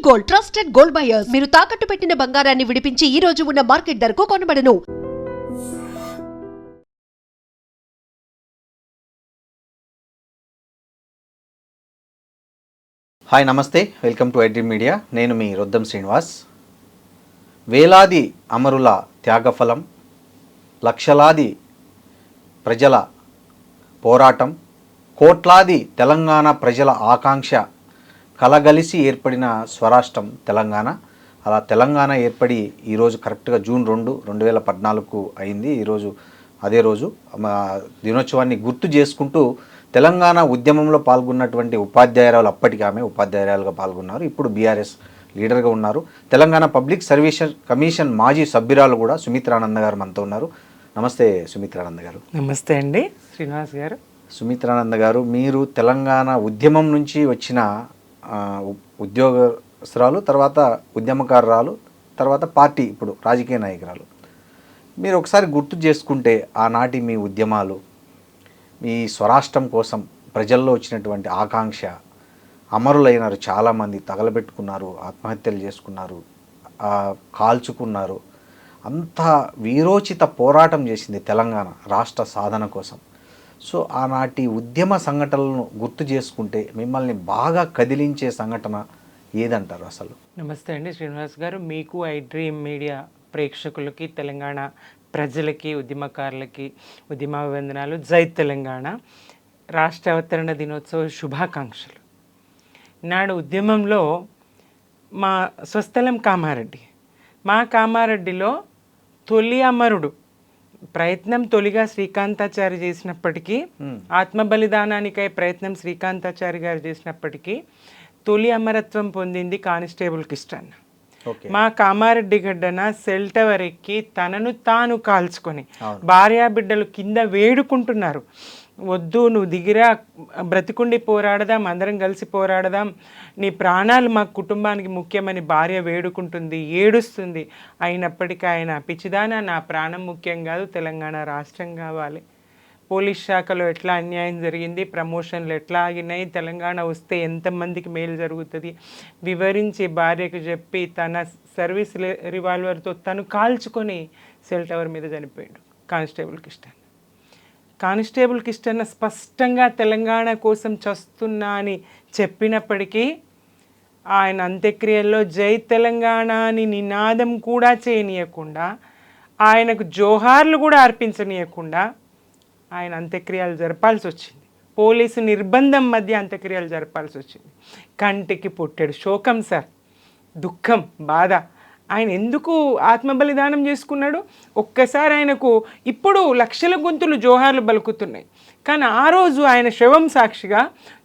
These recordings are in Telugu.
Gold, trusted gold buyers. మీరు తాకట్టు పెట్టిన బంగారాన్ని విడిపించి ఈ రోజు ఉన్న మార్కెట్ ధరకు కొనబడను. హాయ్ నమస్తే, వెల్కమ్ టు ఐడ్రీమ్ మీడియా. నేను మీ రొద్దం శ్రీనివాస్. వేలాది అమరుల త్యాగఫలం, లక్షలాది ప్రజల పోరాటం, కోట్లాది తెలంగాణ ప్రజల ఆకాంక్ష కలగలిసి ఏర్పడిన స్వరాష్ట్రం తెలంగాణ. అలా తెలంగాణ ఏర్పడి ఈరోజు కరెక్ట్గా జూన్ 2, 2014 అయింది. ఈరోజు అదే రోజు దినోత్సవాన్ని గుర్తు చేసుకుంటూ తెలంగాణ ఉద్యమంలో పాల్గొన్నటువంటి ఉపాధ్యాయురాలు, అప్పటికి ఆమె ఉపాధ్యాయురాలుగా పాల్గొన్నారు, ఇప్పుడు బీఆర్ఎస్ లీడర్గా ఉన్నారు. తెలంగాణ పబ్లిక్ సర్వీస్ కమిషన్ మాజీ సభ్యురాలు కూడా సుమిత్రానంద గారు మనతో ఉన్నారు. నమస్తే సుమిత్రానంద గారు. నమస్తే అండి శ్రీనివాస్ గారు. సుమిత్రానంద గారు, మీరు తెలంగాణ ఉద్యమం నుంచి వచ్చిన ఉద్యోగస్తురాలు, తర్వాత ఉద్యమకారురాలు, తర్వాత పార్టీ ఇప్పుడు రాజకీయ నాయకురాలు. మీరు ఒకసారి గుర్తు చేసుకుంటే ఆనాటి మీ ఉద్యమాలు, మీ స్వరాష్ట్రం కోసం ప్రజల్లో వచ్చినటువంటి ఆకాంక్ష, అమరులైనారు, చాలామంది తగలబెట్టుకున్నారు, ఆత్మహత్యలు చేసుకున్నారు, కాల్చుకున్నారు, అంత వీరోచిత పోరాటం చేసింది తెలంగాణ రాష్ట్ర సాధన కోసం. సో ఆనాటి ఉద్యమ సంఘటనలను గుర్తు చేసుకుంటే మిమ్మల్ని బాగా కదిలించే సంఘటన ఏదంటారు అసలు? నమస్తే అండి శ్రీనివాస్ గారు. మీకు ఐడ్రీమ్ మీడియా ప్రేక్షకులకి, తెలంగాణ ప్రజలకి, ఉద్యమకారులకి ఉద్యమాభివందనాలు. జై తెలంగాణ. రాష్ట్ర అవతరణ దినోత్సవ శుభాకాంక్షలు. నాడు ఉద్యమంలో మా స్వస్థలం కామారెడ్డి. మా కామారెడ్డిలో తొలి అమరుడు ప్రయత్నం తొలిగా శ్రీకాంతాచారి చేసినప్పటికీ, ఆత్మ బలిదానానికై ప్రయత్నం శ్రీకాంతాచారి గారు చేసినప్పటికీ తొలి అమరత్వం పొందింది కానిస్టేబుల్ కిష్టన్. మా కామారెడ్డి గడ్డన సెల్ టవర్ ఎక్కి తనను తాను కాల్చుకొని భార్యాబిడ్డలు కింద వేడుకుంటున్నారు, వద్దు నువ్వు దిగిరా, బ్రతికుండి పోరాడదాం, అందరం కలిసి పోరాడదాం, నీ ప్రాణాలు మా కుటుంబానికి ముఖ్యమని భార్య వేడుకుంటుంది, ఏడుస్తుంది. అయినప్పటికీ ఆయన పిచ్చిదానా, నా ప్రాణం ముఖ్యం కాదు, తెలంగాణ రాష్ట్రం కావాలి, పోలీస్ శాఖలో ఎట్లా అన్యాయం జరిగింది, ప్రమోషన్లు ఎట్లా ఆగినాయి, తెలంగాణ వస్తే ఎంతమందికి మేలు జరుగుతుంది వివరించి భార్యకు చెప్పి తన సర్వీస్ రివాల్వర్తో తను కాల్చుకొని సెల్ టవర్ మీద చనిపోయాడు కానిస్టేబుల్ కిష్టన్. కానిస్టేబుల్ కిష్టన్ స్పష్టంగా తెలంగాణ కోసం చస్తున్నా అని చెప్పినప్పటికీ ఆయన అంత్యక్రియల్లో జై తెలంగాణ అని నినాదం కూడా చేయనీయకుండా, ఆయనకు జోహార్లు కూడా అర్పించనీయకుండా ఆయన అంత్యక్రియలు జరపాల్సి వచ్చింది. పోలీసు నిర్బంధం మధ్య అంత్యక్రియలు జరపాల్సి వచ్చింది. కంటికి పుట్టెడు శోకం సార్, దుఃఖం, బాధ. ఆయన ఎందుకు ఆత్మబలిదానం చేసుకున్నాడు? ఒక్కసారి ఆయనకు ఇప్పుడు లక్షల గొంతులు జోహార్లు బలుకుతున్నాయి, కానీ ఆ రోజు ఆయన శవం సాక్షిగా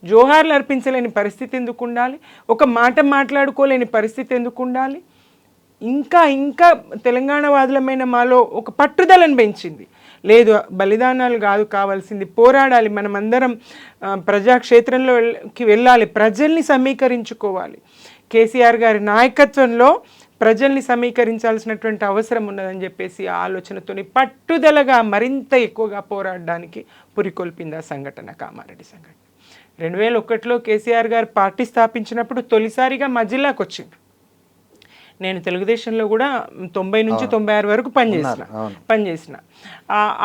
జోహార్లు అర్పించలేని పరిస్థితి ఎందుకు ఉండాలి? ఒక మాట మాట్లాడుకోలేని పరిస్థితి ఎందుకు ఉండాలి? ఇంకా ఇంకా తెలంగాణ వాదులమైన మాలో ఒక పట్టుదలను పెంచింది. లేదు, బలిదానాలు కాదు కావాల్సింది, పోరాడాలి, మనమందరం ప్రజాక్షేత్రంలోకి వెళ్ళాలి, ప్రజల్ని సమీకరించుకోవాలి. కేసీఆర్ గారి నాయకత్వంలో ప్రజల్ని సమీకరించాల్సినటువంటి అవసరం ఉన్నదని చెప్పేసి ఆలోచనతోని పట్టుదలగా మరింత ఎక్కువగా పోరాడడానికి పురికొల్పింది ఆ సంఘటన, కామారెడ్డి సంఘటన. 2001లో కేసీఆర్ గారు పార్టీ స్థాపించినప్పుడు తొలిసారిగా మా జిల్లాకు వచ్చిండు. నేను తెలుగుదేశంలో కూడా 90 నుంచి 96 వరకు పనిచేసిన.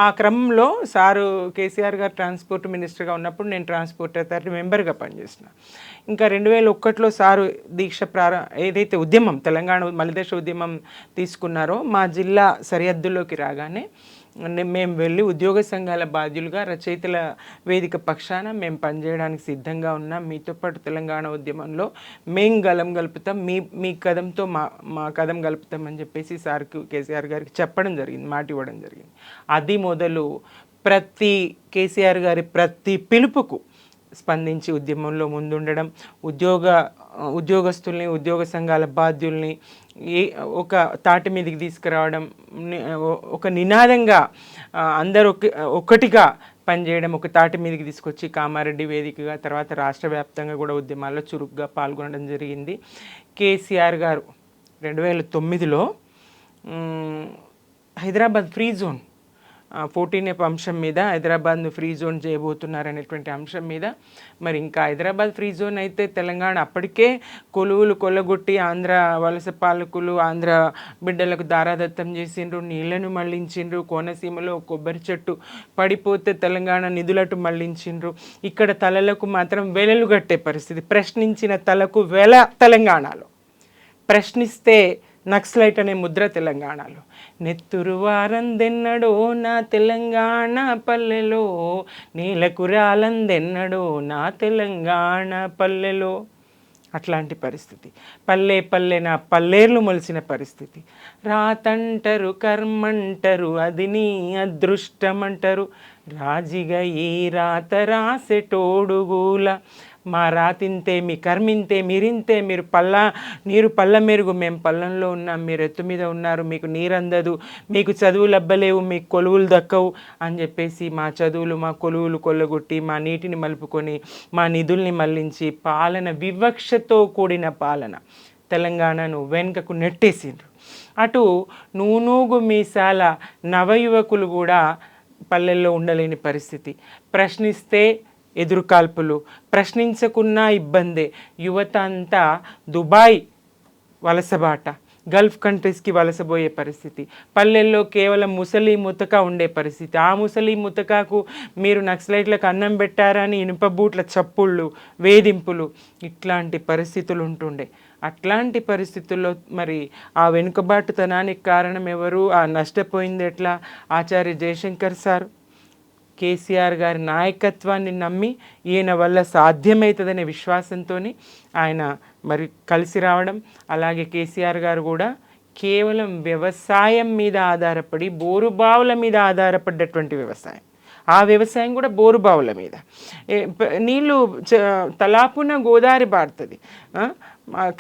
ఆ క్రమంలో సారు కేసీఆర్ గారు ట్రాన్స్పోర్ట్ మినిస్టర్గా ఉన్నప్పుడు నేను ట్రాన్స్పోర్ట్ అథారిటీ మెంబర్గా పనిచేసిన. ఇంకా 2001లో సారు దీక్ష ఏదైతే ఉద్యమం తెలంగాణ మలిదశ ఉద్యమం తీసుకున్నారో, మా జిల్లా సరిహద్దుల్లోకి రాగానే మేము వెళ్ళి ఉద్యోగ సంఘాల బాధ్యులుగా రచయితల వేదిక పక్షాన మేము పనిచేయడానికి సిద్ధంగా ఉన్నాం. మీతో పాటు తెలంగాణ ఉద్యమంలో మేం గలం కలుపుతాం, మీ కదంతో మా కదం కలుపుతామని చెప్పేసి సార్కి, కేసీఆర్ గారికి చెప్పడం జరిగింది, మాట ఇవ్వడం జరిగింది. అది మొదలు కేసీఆర్ గారి ప్రతి పిలుపుకు స్పందించి ఉద్యమంలో ముందుండడం, ఉద్యోగస్తుల్ని, ఉద్యోగ సంఘాల బాధ్యుల్ని ఒక తాటి మీదకి తీసుకురావడం, ఒక నినాదంగా అందరూ ఒకటిగా పనిచేయడం, ఒక తాటి మీదకి తీసుకొచ్చి కామారెడ్డి వేదికగా తర్వాత రాష్ట్ర వ్యాప్తంగా కూడా ఉద్యమాల్లో చురుగ్గా పాల్గొనడం జరిగింది. కేసీఆర్ గారు 2009లో హైదరాబాద్ ఫ్రీ జోన్ 14F అంశం మీద హైదరాబాద్ను ఫ్రీ జోన్ చేయబోతున్నారు అనేటువంటి అంశం మీద మరి ఇంకా హైదరాబాద్ ఫ్రీ జోన్ అయితే తెలంగాణ అప్పటికే కొలువులు కొల్లగొట్టి ఆంధ్ర వలస పాలకులు ఆంధ్ర బిడ్డలకు దారాదత్తం చేసిండ్రు, నీళ్లను మళ్లించిండ్రు, కోనసీమలో కొబ్బరి చెట్టు పడిపోతే తెలంగాణ నిధులటు మళ్లించిండ్రు. ఇక్కడ తలలకు మాత్రం వెలలు కట్టే పరిస్థితి, ప్రశ్నించిన తలకు వెల తెలంగాణలో, ప్రశ్నిస్తే నక్సలైట్ అనే ముద్ర తెలంగాణలో. నెత్తురు వారందెన్నడో నా తెలంగాణ పల్లెలో, నేలకు రాలందెన్నడో నా తెలంగాణ పల్లెలో. అట్లాంటి పరిస్థితి, పల్లె పల్లె నా పల్లేర్లు మొలిసిన పరిస్థితి. రాతంటారు కర్మంటారు అది నీ అదృష్టమంటారు, రాజిగా ఈ రాత రాసెటోడుగుల, మా రాతింతే మీ కర్మింతే మీరింతే, నీరు పల్ల మెరుగు, మేము పల్లంలో ఉన్నాం, మీరు ఎత్తు మీద ఉన్నారు, మీకు నీరందదు, మీకు చదువులు అబ్బలేవు, మీకు కొలువులు దక్కవు అని చెప్పేసి మా చదువులు మా కొలువులు కొల్లగొట్టి మా నీటిని మలుపుకొని మా నిధుల్ని మళ్లించి పాలన వివక్షతో కూడిన పాలన తెలంగాణను వెనుకకు నెట్టేసిండ్రు. అటు నూనూగు మీసాల నవయువకులు కూడా పల్లెల్లో ఉండలేని పరిస్థితి, ప్రశ్నిస్తే ఎదురుకాల్పులు, ప్రశ్నించకున్నా ఇబ్బందే. యువత అంతా దుబాయ్ వలసబాట, గల్ఫ్ కంట్రీస్కి వలసపోయే పరిస్థితి, పల్లెల్లో కేవలం ముసలి ముతక ఉండే పరిస్థితి. ఆ ముసలి ముతకకు మీరు నక్సలైట్లకు అన్నం పెట్టారని ఇనుప బూట్ల చప్పుళ్ళు, వేధింపులు, ఇట్లాంటి పరిస్థితులు ఉంటుండే. అట్లాంటి పరిస్థితుల్లో మరి ఆ వెనుకబాటుతనానికి కారణం ఎవరు, ఆ నష్టపోయింది ఎట్లా? ఆచార్య జయశంకర్ సార్ కేసీఆర్ గారి నాయకత్వాన్ని నమ్మి ఈయన వల్ల సాధ్యమవుతుందనే విశ్వాసంతో ఆయన మరి కలిసి రావడం. అలాగే కేసీఆర్ గారు కూడా కేవలం వ్యవసాయం మీద ఆధారపడి, బోరుబావుల మీద ఆధారపడ్డటువంటి వ్యవసాయం, ఆ వ్యవసాయం కూడా బోరుబావుల మీద, నీళ్ళు తలాపున గోదావరి పారుతుంది,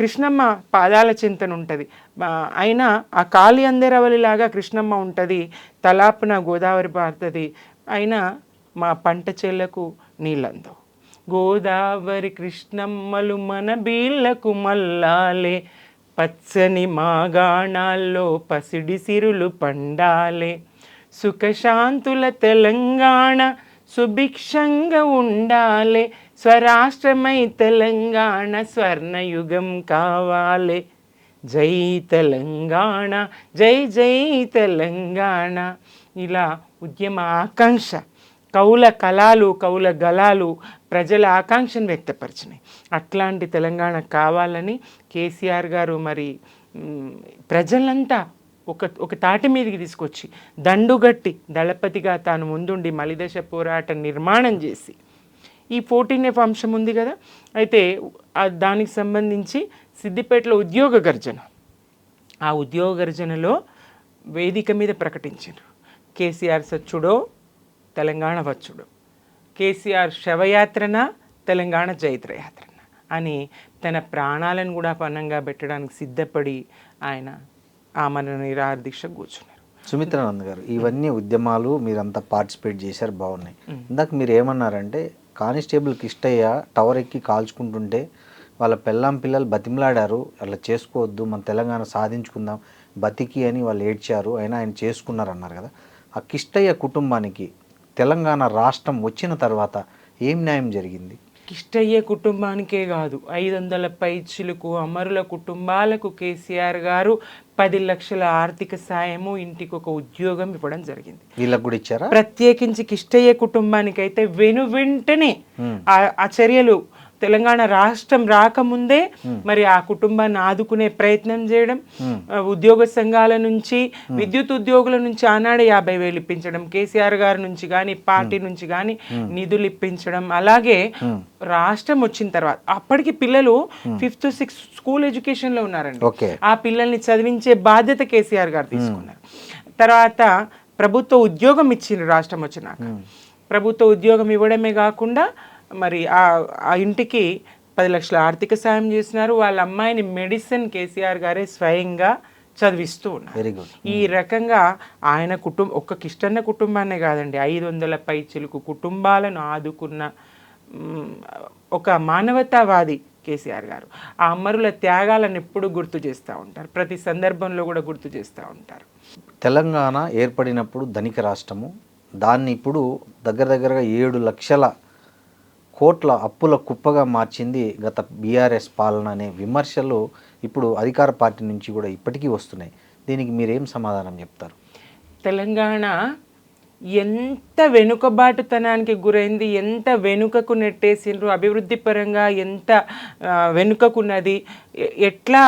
కృష్ణమ్మ పాదాల చింతన ఉంటుంది, అయినా ఆ కాళీ అందరవలిలాగా కృష్ణమ్మ ఉంటుంది, తలాపున గోదావరి పారుతుంది, అయినా మా పంట చెల్లకు నీళ్ళందవు. గోదావరి కృష్ణమ్మలు మన బీళ్లకు మల్లాలే, పచ్చని మాగాణాల్లో పసిడి సిరులు పండాలే, సుఖశాంతుల తెలంగాణ సుభిక్షంగా ఉండాలే, స్వరాష్ట్రమై తెలంగాణ స్వర్ణయుగం కావాలే, జై తెలంగాణ జై జై తెలంగాణ. ఇలా ఉద్యమ ఆకాంక్ష, కౌల కళాలు కౌల గలాలు ప్రజల ఆకాంక్షను వ్యక్తపరిచినాయి. అట్లాంటి తెలంగాణ కావాలని కేసీఆర్ గారు మరి ప్రజలంతా ఒక తాటి మీదకి తీసుకొచ్చి దండుగట్టి దళపతిగా తాను ముందుండి మలిదశ పోరాట నిర్మాణం చేసి, ఈ 14F అంశం ఉంది కదా, అయితే దానికి సంబంధించి సిద్దిపేటలో ఉద్యోగ గర్జన, ఆ ఉద్యోగ గర్జనలో వేదిక మీద ప్రకటించారు, కేసీఆర్ సచ్చుడో తెలంగాణ వచ్చుడో, కేసీఆర్ శవయాత్రన తెలంగాణ జైత్రయాత్రన అని తన ప్రాణాలను కూడా పణంగా పెట్టడానికి సిద్ధపడి ఆయన ఆమరణ నిరాహార దీక్ష కూర్చున్నారు. సుమిత్రానంద్ గారు, ఇవన్నీ ఉద్యమాలు మీరంతా పార్టిసిపేట్ చేశారు, బాగున్నాయి. ఇందాక మీరు ఏమన్నారంటే కానిస్టేబుల్ కిష్టయ్య టవర్ ఎక్కి కాల్చుకుంటుంటే వాళ్ళ పిల్లలు బతిమలాడారు, అలా చేసుకోవద్దు, మన తెలంగాణ సాధించుకుందాం బతికి అని వాళ్ళు ఏడ్చారు, అయినా ఆయన చేసుకున్నారు అన్నారు కదా. ఆ కిష్టయ్య కుటుంబానికి తెలంగాణ రాష్ట్రం వచ్చిన తర్వాత ఏం న్యాయం జరిగింది? కిష్టయ్య కుటుంబానికే కాదు, 500 పైచిలకు అమరుల కుటుంబాలకు కేసీఆర్ గారు 10 లక్షల ఆర్థిక సాయము, ఇంటికి ఒక ఉద్యోగం ఇవ్వడం జరిగింది. వీళ్ళకు కూడా ఇచ్చారా? ప్రత్యేకించి కిష్టయ్య కుటుంబానికి అయితే వెంటనే ఆ చర్యలు, తెలంగాణ రాష్ట్రం రాకముందే మరి ఆ కుటుంబాన్ని ఆదుకునే ప్రయత్నం చేయడం, ఉద్యోగ సంఘాల నుంచి, విద్యుత్ ఉద్యోగుల నుంచి ఆనాడే 50,000 ఇప్పించడం, కేసీఆర్ గారి నుంచి కానీ పార్టీ నుంచి కానీ నిధులు ఇప్పించడం. అలాగే రాష్ట్రం వచ్చిన తర్వాత అప్పటికి పిల్లలు 5th 6th స్కూల్ ఎడ్యుకేషన్ లో ఉన్నారండి. ఆ పిల్లల్ని చదివించే బాధ్యత కేసీఆర్ గారు తీసుకున్నారు. తర్వాత ప్రభుత్వ ఉద్యోగం ఇచ్చిండ్రు రాష్ట్రం వచ్చినాక. ప్రభుత్వ ఉద్యోగం ఇవ్వడమే కాకుండా మరి ఆ ఇంటికి 10 లక్షల ఆర్థిక సాయం చేసినారు. వాళ్ళ అమ్మాయిని మెడిసిన్ కేసీఆర్ గారే స్వయంగా చదివిస్తూ ఉన్నారు. ఈ రకంగా ఆయన ఒక్క కిష్టన్న కుటుంబాన్నే కాదండి, 500 పైచిలుకు కుటుంబాలను ఆదుకున్న ఒక మానవతావాది కేసీఆర్ గారు. ఆ అమరుల త్యాగాలను ఎప్పుడు గుర్తు చేస్తూ ఉంటారు, ప్రతి సందర్భంలో కూడా గుర్తు చేస్తూ ఉంటారు. తెలంగాణ ఏర్పడినప్పుడు ధనిక రాష్ట్రము, దాన్ని ఇప్పుడు దగ్గరగా 7 లక్షల కోట్ల అప్పుల కుప్పగా మార్చింది గత బీఆర్ఎస్ పాలన అనే విమర్శలు ఇప్పుడు అధికార పార్టీ నుంచి కూడా ఇప్పటికీ వస్తున్నాయి. దీనికి మీరేం సమాధానం చెప్తారు? తెలంగాణ ఎంత వెనుకబాటుతనానికి గురైంది, ఎంత వెనుకకు నెట్టేసిండ్రు, అభివృద్ధి పరంగా ఎంత వెనుకకున్నది, ఎట్లా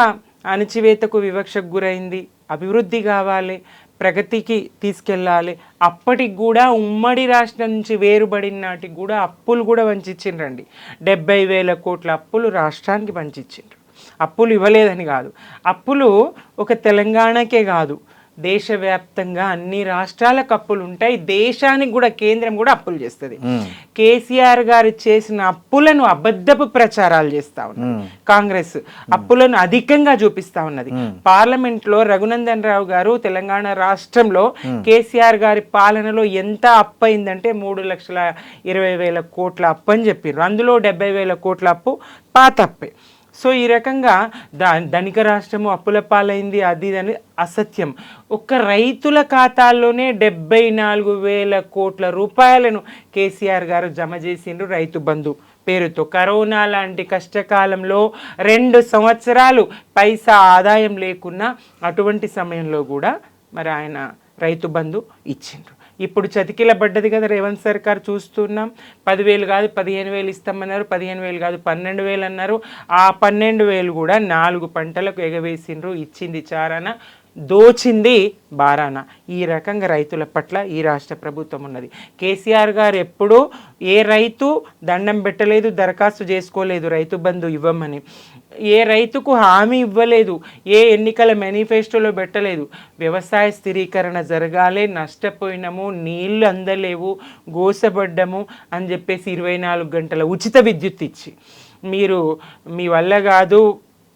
అణచివేతకు వివక్షకు గురైంది. అభివృద్ధి కావాలి, ప్రగతికి తీసుకెళ్ళాలి. అప్పటికి కూడా ఉమ్మడి రాష్ట్రం నుంచి వేరుబడిన నాటికి కూడా అప్పులు కూడా పంచిచ్చిండ్రండి. 70,000 కోట్ల అప్పులు రాష్ట్రానికి పంచిచ్చిండ్రు. అప్పులు ఇవ్వలేదని కాదు, అప్పులు ఒక తెలంగాణకే కాదు, దేశవ్యాప్తంగా అన్ని రాష్ట్రాలకు అప్పులు ఉంటాయి. దేశానికి కూడా కేంద్రం కూడా అప్పులు చేస్తుంది. కేసీఆర్ గారు చేసిన అప్పులను అబద్ధపు ప్రచారాలు చేస్తా ఉన్నది కాంగ్రెస్, అప్పులను అధికంగా చూపిస్తా ఉన్నది. పార్లమెంట్ లో రఘునందన్ రావు గారు తెలంగాణ రాష్ట్రంలో కేసీఆర్ గారి పాలనలో ఎంత అప్పు అయిందంటే 3,20,000 కోట్ల అప్పు అని చెప్పారు. అందులో 70,000 కోట్ల అప్పు పాత అప్పే. సో ఈ రకంగా ధనిక రాష్ట్రము అప్పుల పాలైంది అది అని అసత్యం. ఒక్క రైతుల ఖాతాల్లోనే 74,000 కోట్ల రూపాయలను కేసీఆర్ గారు జమ చేసిండ్రు రైతు బంధు పేరుతో. కరోనా లాంటి కష్టకాలంలో 2 సంవత్సరాలు పైసా ఆదాయం లేకున్నా అటువంటి సమయంలో కూడా మరి ఆయన రైతు బంధు ఇచ్చిండ్రు. ఇప్పుడు చతికిల పడ్డది కదా రేవంత్ సర్కార్, చూస్తున్నాం. 10,000 కాదు 15,000 ఇస్తామన్నారు, 15,000 కాదు 12,000 అన్నారు. ఆ 12,000 కూడా 4 పంటలకు ఎగవేసిండ్రు. ఇచ్చింది చారాన, దోచింది బారాన. ఈ రకంగా రైతుల పట్ల ఈ రాష్ట్ర ప్రభుత్వం ఉన్నది. కేసీఆర్ గారు ఎప్పుడూ ఏ రైతు దండం పెట్టలేదు, దరఖాస్తు చేసుకోలేదు రైతు బంధు ఇవ్వమని. ఏ రైతుకు హామీ ఇవ్వలేదు, ఏ ఎన్నికల మేనిఫెస్టోలో పెట్టలేదు. వ్యవసాయ స్థిరీకరణ జరగాలి, నష్టపోయినాము, నీళ్లు అందలేవు, గోసపడ్డము అని చెప్పేసి 24 గంటల ఉచిత విద్యుత్ ఇచ్చి, మీరు మీ వల్ల కాదు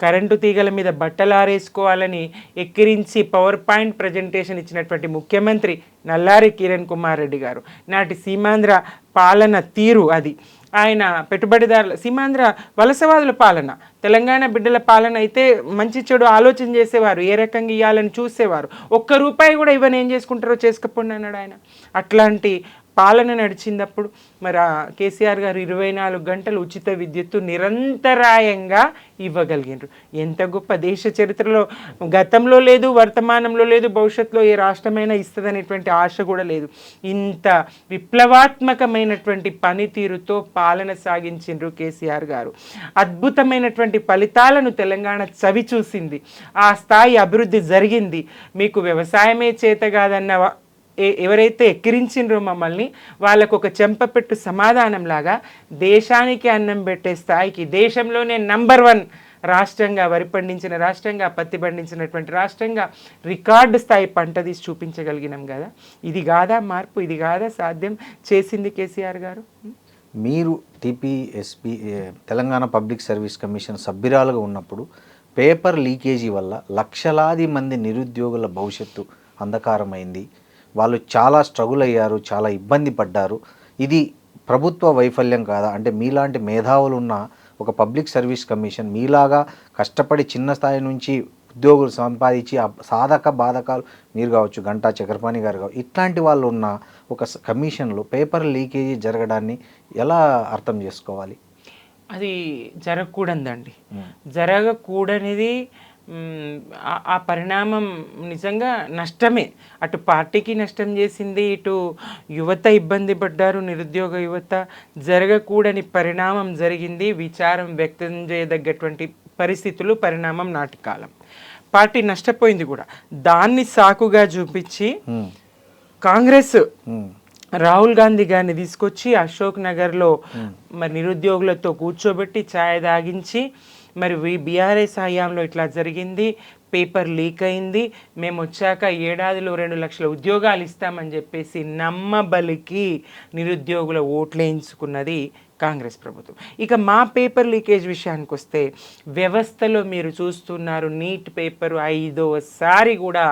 కరెంటు తీగల మీద బట్టలు ఆరేసుకోవాలని ఎక్కిరించి పవర్ పాయింట్ ప్రజెంటేషన్ ఇచ్చినటువంటి ముఖ్యమంత్రి నల్లారి కిరణ్ కుమార్ రెడ్డి గారు. నాటి సీమాంధ్ర పాలన తీరు అది. ఆయన పెట్టుబడిదారుల, సీమాంధ్ర వలసవాదుల పాలన, తెలంగాణ బిడ్డల పాలన అయితే మంచి చెడు ఆలోచన చేసేవారు, ఏ రకంగా ఇవ్వాలని చూసేవారు. ₹1 కూడా ఇవ్వని ఏం చేసుకుంటారో చేసుకపోండి అన్నాడు ఆయన. అట్లాంటి పాలన నడిచిందప్పుడు మరి కేసీఆర్ గారు 24 గంటలు ఉచిత విద్యుత్తు నిరంతరాయంగా ఇవ్వగలిగినారు. ఎంత గొప్ప! దేశ చరిత్రలో గతంలో లేదు, వర్తమానంలో లేదు, భవిష్యత్తులో ఏ రాష్ట్రమైనా ఇస్తుందనేటువంటి ఆశ కూడా లేదు. ఇంత విప్లవాత్మకమైనటువంటి పనితీరుతో పాలన సాగించిండ్రు కేసీఆర్ గారు. అద్భుతమైనటువంటి ఫలితాలను తెలంగాణ చవి చూసింది. ఆ స్థాయి అభివృద్ధి జరిగింది. మీకు వ్యవసాయమే చేత కాదన్న ఎవరైతే ఎక్కిరించిండ్రో మమ్మల్ని, వాళ్ళకు ఒక చెంపపెట్టు సమాధానంలాగా దేశానికి అన్నం పెట్టే స్థాయికి, దేశంలోనే నంబర్ 1 రాష్ట్రంగా, వరి పండించిన రాష్ట్రంగా, పత్తి పండించినటువంటి రాష్ట్రంగా రికార్డు స్థాయి పంట తీసి చూపించగలిగినాం కదా. ఇది కాదా మార్పు? ఇది కాదా సాధ్యం చేసింది కేసీఆర్ గారు? మీరు టీపీఎస్పీ తెలంగాణ పబ్లిక్ సర్వీస్ కమిషన్ సభ్యురాలుగా ఉన్నప్పుడు పేపర్ లీకేజీ వల్ల లక్షలాది మంది నిరుద్యోగుల భవిష్యత్తు అంధకారమైంది. వాళ్ళు చాలా స్ట్రగుల్ అయ్యారు, చాలా ఇబ్బంది పడ్డారు. ఇది ప్రభుత్వ వైఫల్యం కాదా? అంటే మీలాంటి మేధావులు ఉన్న ఒక పబ్లిక్ సర్వీస్ కమిషన్, మీలాగా కష్టపడి చిన్న స్థాయి నుంచి ఉద్యోగులు సంపాదించి సాధక బాధకాలు, మీరు కావచ్చు, గంటా చక్రపాణి గారు కావచ్చు, ఇట్లాంటి వాళ్ళు ఉన్న ఒక కమిషన్లో పేపర్ లీకేజీ జరగడాన్ని ఎలా అర్థం చేసుకోవాలి? అది జరగకూడదండి. జరగకూడనిది. ఆ పరిణామం నిజంగా నష్టమే. అటు పార్టీకి నష్టం చేసింది, ఇటు యువత ఇబ్బంది పడ్డారు, నిరుద్యోగ యువత. జరగకూడని పరిణామం జరిగింది. విచారం వ్యక్తం చేయదగ్గటువంటి పరిస్థితులు, పరిణామం నాటి కాలం. పార్టీ నష్టపోయింది కూడా. దాన్ని సాకుగా చూపించి కాంగ్రెస్ రాహుల్ గాంధీ గారిని తీసుకొచ్చి అశోక్ నగర్లో మరి నిరుద్యోగులతో కూర్చోబెట్టి ఛాయ్ తాగించి, మరి బీఆర్ఎస్ హయాంలో ఇట్లా జరిగింది, పేపర్ లీక్ అయింది, మేము వచ్చాక ఏడాదిలో 2 లక్షల ఉద్యోగాలు ఇస్తామని చెప్పేసి నమ్మబలికి నిరుద్యోగుల ఓట్లేయించుకున్నది కాంగ్రెస్ ప్రభుత్వం. ఇక మా పేపర్ లీకేజ్ విషయానికి వస్తే, వ్యవస్థలో మీరు చూస్తున్నారు, నీట్ పేపరు 5వసారి కూడా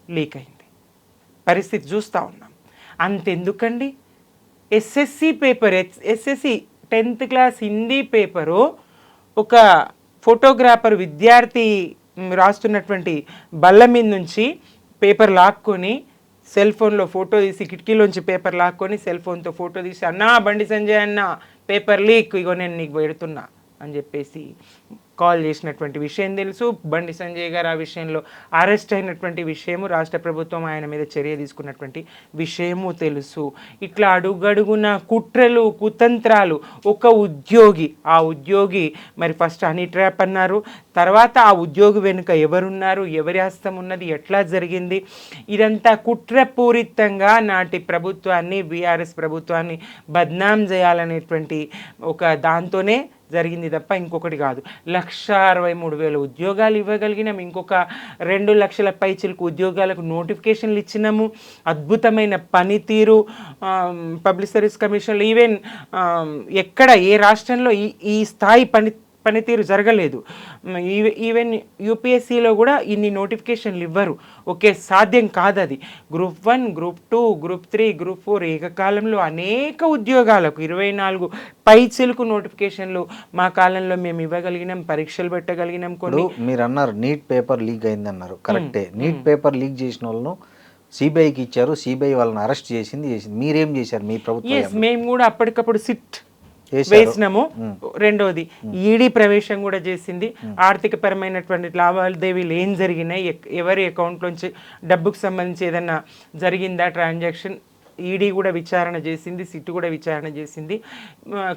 లీక్ అయింది. పరిస్థితి చూస్తూ ఉన్నాం. అంతెందుకండి, SSC paper, SSC 10th class Hindi paper ఒక ఫోటోగ్రాఫర్ విద్యార్థి రాస్తున్నటువంటి బల్ల మీద నుంచి పేపర్ లాక్కొని సెల్ ఫోన్లో ఫోటో తీసి కిటికీలోంచి పేపర్ లాక్కొని సెల్ ఫోన్తో ఫోటో తీసి అన్నా బండి సంజయ్ అన్న పేపర్ లీక్, ఇగో నేను నీకు పెడుతున్నా అని చెప్పేసి కాల్ చేసినటువంటి విషయం తెలుసు. బండి సంజయ్ గారు ఆ విషయంలో అరెస్ట్ అయినటువంటి విషయము, రాష్ట్ర ప్రభుత్వం ఆయన మీద చర్య తీసుకున్నటువంటి విషయము తెలుసు. ఇట్లా అడుగడుగున కుట్రలు కుతంత్రాలు. ఒక ఉద్యోగి, ఆ ఉద్యోగి మరి ఫస్ట్ హనీ ట్రాప్ అన్నారు, తర్వాత ఆ ఉద్యోగి వెనుక ఎవరున్నారు, ఎవరి హస్తం ఉన్నది, ఎట్లా జరిగింది, ఇదంతా కుట్రపూరితంగా నాటి ప్రభుత్వాన్ని, బీఆర్ఎస్ ప్రభుత్వాన్ని బద్నాం చేయాలనేటువంటి ఒక దాంతోనే జరిగింది తప్ప ఇంకొకటి కాదు. 1,63,000 ఉద్యోగాలు ఇవ్వగలిగినాం, ఇంకొక 2 లక్షల పైచిలకు ఉద్యోగాలకు నోటిఫికేషన్లు ఇచ్చినాము. అద్భుతమైన పనితీరు పబ్లిక్ సర్వీస్ కమిషన్లో ఈవెన్ ఎక్కడ ఏ రాష్ట్రంలో ఈ స్థాయి పనితీరు జరగలేదు. ఈవెన్ యూపీఎస్సీలో కూడా ఇన్ని నోటిఫికేషన్లు ఇవ్వరు. ఓకే, సాధ్యం కాదు అది. గ్రూప్ 1, గ్రూప్ 2, గ్రూప్ 3, గ్రూప్ 4 ఏకకాలంలో అనేక ఉద్యోగాలకు 24 పైచిలకు నోటిఫికేషన్లు మా కాలంలో మేము ఇవ్వగలిగినాం, పరీక్షలు పెట్టగలిగినాం. కొన్ని మీరు అన్నారు నీట్ పేపర్ లీక్ అయిందన్నారు, కరెక్టే. నీట్ పేపర్ లీక్ చేసిన వాళ్ళను సిబిఐకి ఇచ్చారు, సిబిఐ వాళ్ళని అరెస్ట్ చేసింది. మీరేం చేశారు మీ ప్రభుత్వం? మేము కూడా అప్పటికప్పుడు సిట్ వేసినాము. రెండోది ఈడీ ప్రవేశం కూడా చేసింది. ఆర్థిక పరమైనటువంటి లావాదేవీలు ఏం జరిగినాయి, ఎవరి అకౌంట్లోంచి డబ్బుకు సంబంధించి ఏదన్నా జరిగిందా ట్రాన్సాక్షన్, ఈడీ కూడా విచారణ చేసింది, సిట్ కూడా విచారణ చేసింది.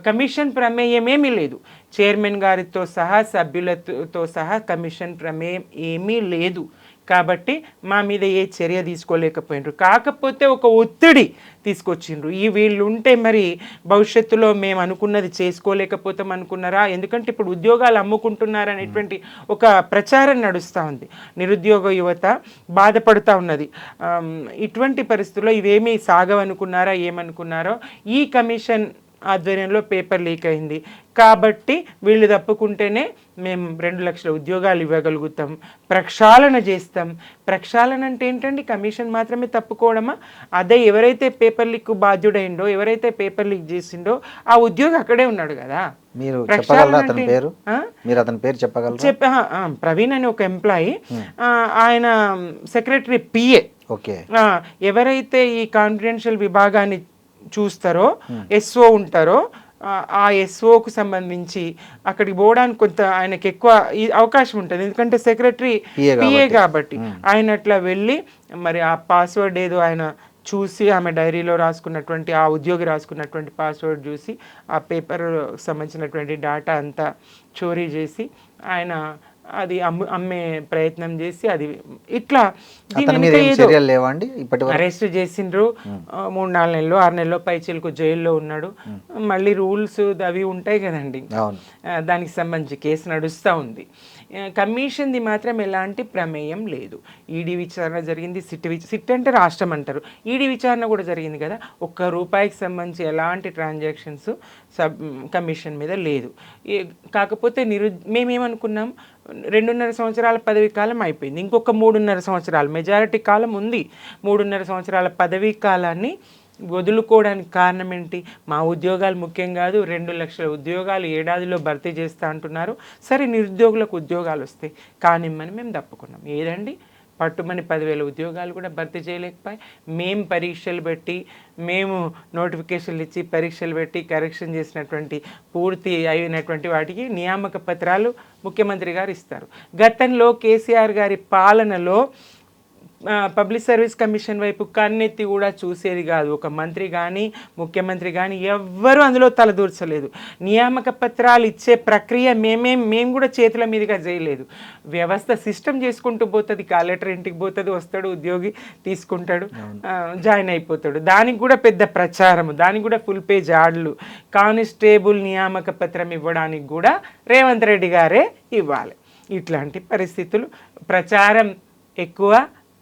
కమిషన్ ప్రమేయం ఏమీ లేదు. చైర్మన్ గారితో సహా సభ్యులతో సహా కమిషన్ ప్రమేయం ఏమీ లేదు. కాబట్టి మా మీద ఏ చర్య తీసుకోలేకపోయినారు. కాకపోతే ఒక ఒత్తిడి తీసుకొచ్చిండ్రు. వీళ్ళు ఉంటే మరి భవిష్యత్తులో మేము అనుకున్నది చేసుకోలేకపోతాం అనుకున్నారా? ఎందుకంటే ఇప్పుడు ఉద్యోగాలు అమ్ముకుంటున్నారు అనేటువంటి ఒక ప్రచారం నడుస్తూ ఉంది. నిరుద్యోగ యువత బాధపడుతూ ఉన్నది. ఇటువంటి పరిస్థితుల్లో ఇవేమీ సాగవనుకున్నారా, ఏమనుకున్నారో ఈ కమిషన్ ఆధ్వర్యంలో పేపర్ లీక్ అయింది. కాబట్టి వీళ్ళు తప్పుకుంటేనే మేము 2 లక్షల ఉద్యోగాలు ఇవ్వగలుగుతాం, ప్రక్షాళన చేస్తాం. ప్రక్షాళన అంటే ఏంటండి? కమిషన్ మాత్రమే తప్పుకోవడమా? అదే ఎవరైతే పేపర్ లీక్ బాధ్యుడైండో, ఎవరైతే పేపర్ లీక్ చేసిండో ఆ ఉద్యోగి అక్కడే ఉన్నాడు కదా. మీరు చెప్పగలరా అతని పేరు? మీరు అతని పేరు చెప్పగలరా? ప్రవీణ్ అని ఒక ఎంప్లాయీ, ఆయన సెక్రటరీ పిఏ. ఓకే. ఎవరైతే ఈ కాన్ఫిడెన్షియల్ విభాగాన్ని చూస్తారో, ఎస్ఓ ఉంటారో, ఆ ఎస్ఓకు సంబంధించి అక్కడికి పోవడానికి కొంత ఆయనకి ఎక్కువ అవకాశం ఉంటుంది. ఎందుకంటే సెక్రటరీ పిఏ కాబట్టి ఆయన అట్లా వెళ్ళి మరి ఆ పాస్వర్డ్ ఏదో ఆయన చూసి, ఆమె డైరీలో రాసుకున్నటువంటి, ఆ ఉద్యోగి రాసుకున్నటువంటి పాస్వర్డ్ చూసి ఆ పేపర్ సంబంధించినటువంటి డేటా అంతా చోరీ చేసి ఆయన అది అమ్మే ప్రయత్నం చేసి అది ఇట్లా అరెస్ట్ చేసిండ్రు. 3-4 నెలలు 6 నెలలు పైచీలకు జైల్లో ఉన్నాడు. మళ్ళీ రూల్స్ అవి ఉంటాయి కదండి, దానికి సంబంధించి కేసు నడుస్తూ ఉంది. కమిషన్ది మాత్రం ఎలాంటి ప్రమేయం లేదు. ఈడీ విచారణ జరిగింది, సిట్ అంటే రాష్ట్రం అంటారు, ఈడీ విచారణ కూడా జరిగింది కదా. ₹1 సంబంధించి ఎలాంటి ట్రాన్సాక్షన్స్ కమిషన్ మీద లేదు. కాకపోతే మేమేమనుకున్నాం, 2.5 సంవత్సరాల పదవీ కాలం అయిపోయింది, ఇంకొక 3.5 సంవత్సరాలు మెజారిటీ కాలం ఉంది. 3.5 సంవత్సరాల పదవీ కాలాన్ని వదులుకోవడానికి కారణం ఏంటి? మా ఉద్యోగాలు ముఖ్యం కాదు, 2 లక్షల ఉద్యోగాలు ఏడాదిలో భర్తీ చేస్తా అంటున్నారు. సరే, నిరుద్యోగులకు ఉద్యోగాలు వస్తాయి కానిమ్మని మేము తప్పుకున్నాం. ఏదండి, పట్టుమని 10,000 ఉద్యోగాలు కూడా భర్తీ చేయలేకపోయి, మేము పరీక్షలు పెట్టి, మేము నోటిఫికేషన్లు ఇచ్చి పరీక్షలు పెట్టి కరెక్షన్ చేసినటువంటి పూర్తి అయినటువంటి వాటికి నియామక పత్రాలు ముఖ్యమంత్రి గారు ఇస్తారు. గతంలో కేసీఆర్ గారి పాలనలో పబ్లిక్ సర్వీస్ కమిషన్ వైపు కన్నెత్తి కూడా చూసేది కాదు. ఒక మంత్రి కానీ ముఖ్యమంత్రి కానీ ఎవ్వరూ అందులో తలదూర్చలేదు. నియామక పత్రాలు ఇచ్చే ప్రక్రియ మేము కూడా చేతుల మీదుగా చేయలేదు. వ్యవస్థ సిస్టమ్ చేసుకుంటూ పోతుంది. కలెక్టర్ ఇంటికి పోతుంది, వస్తాడు, ఉద్యోగి తీసుకుంటాడు, జాయిన్ అయిపోతాడు. దానికి కూడా పెద్ద ప్రచారము, దానికి కూడా ఫుల్ పేజ్ యాడ్లు. కానిస్టేబుల్ నియామక పత్రం ఇవ్వడానికి కూడా రేవంత్ రెడ్డి గారే ఇవ్వాలి. ఇట్లాంటి పరిస్థితులు, ప్రచారం ఎక్కువ,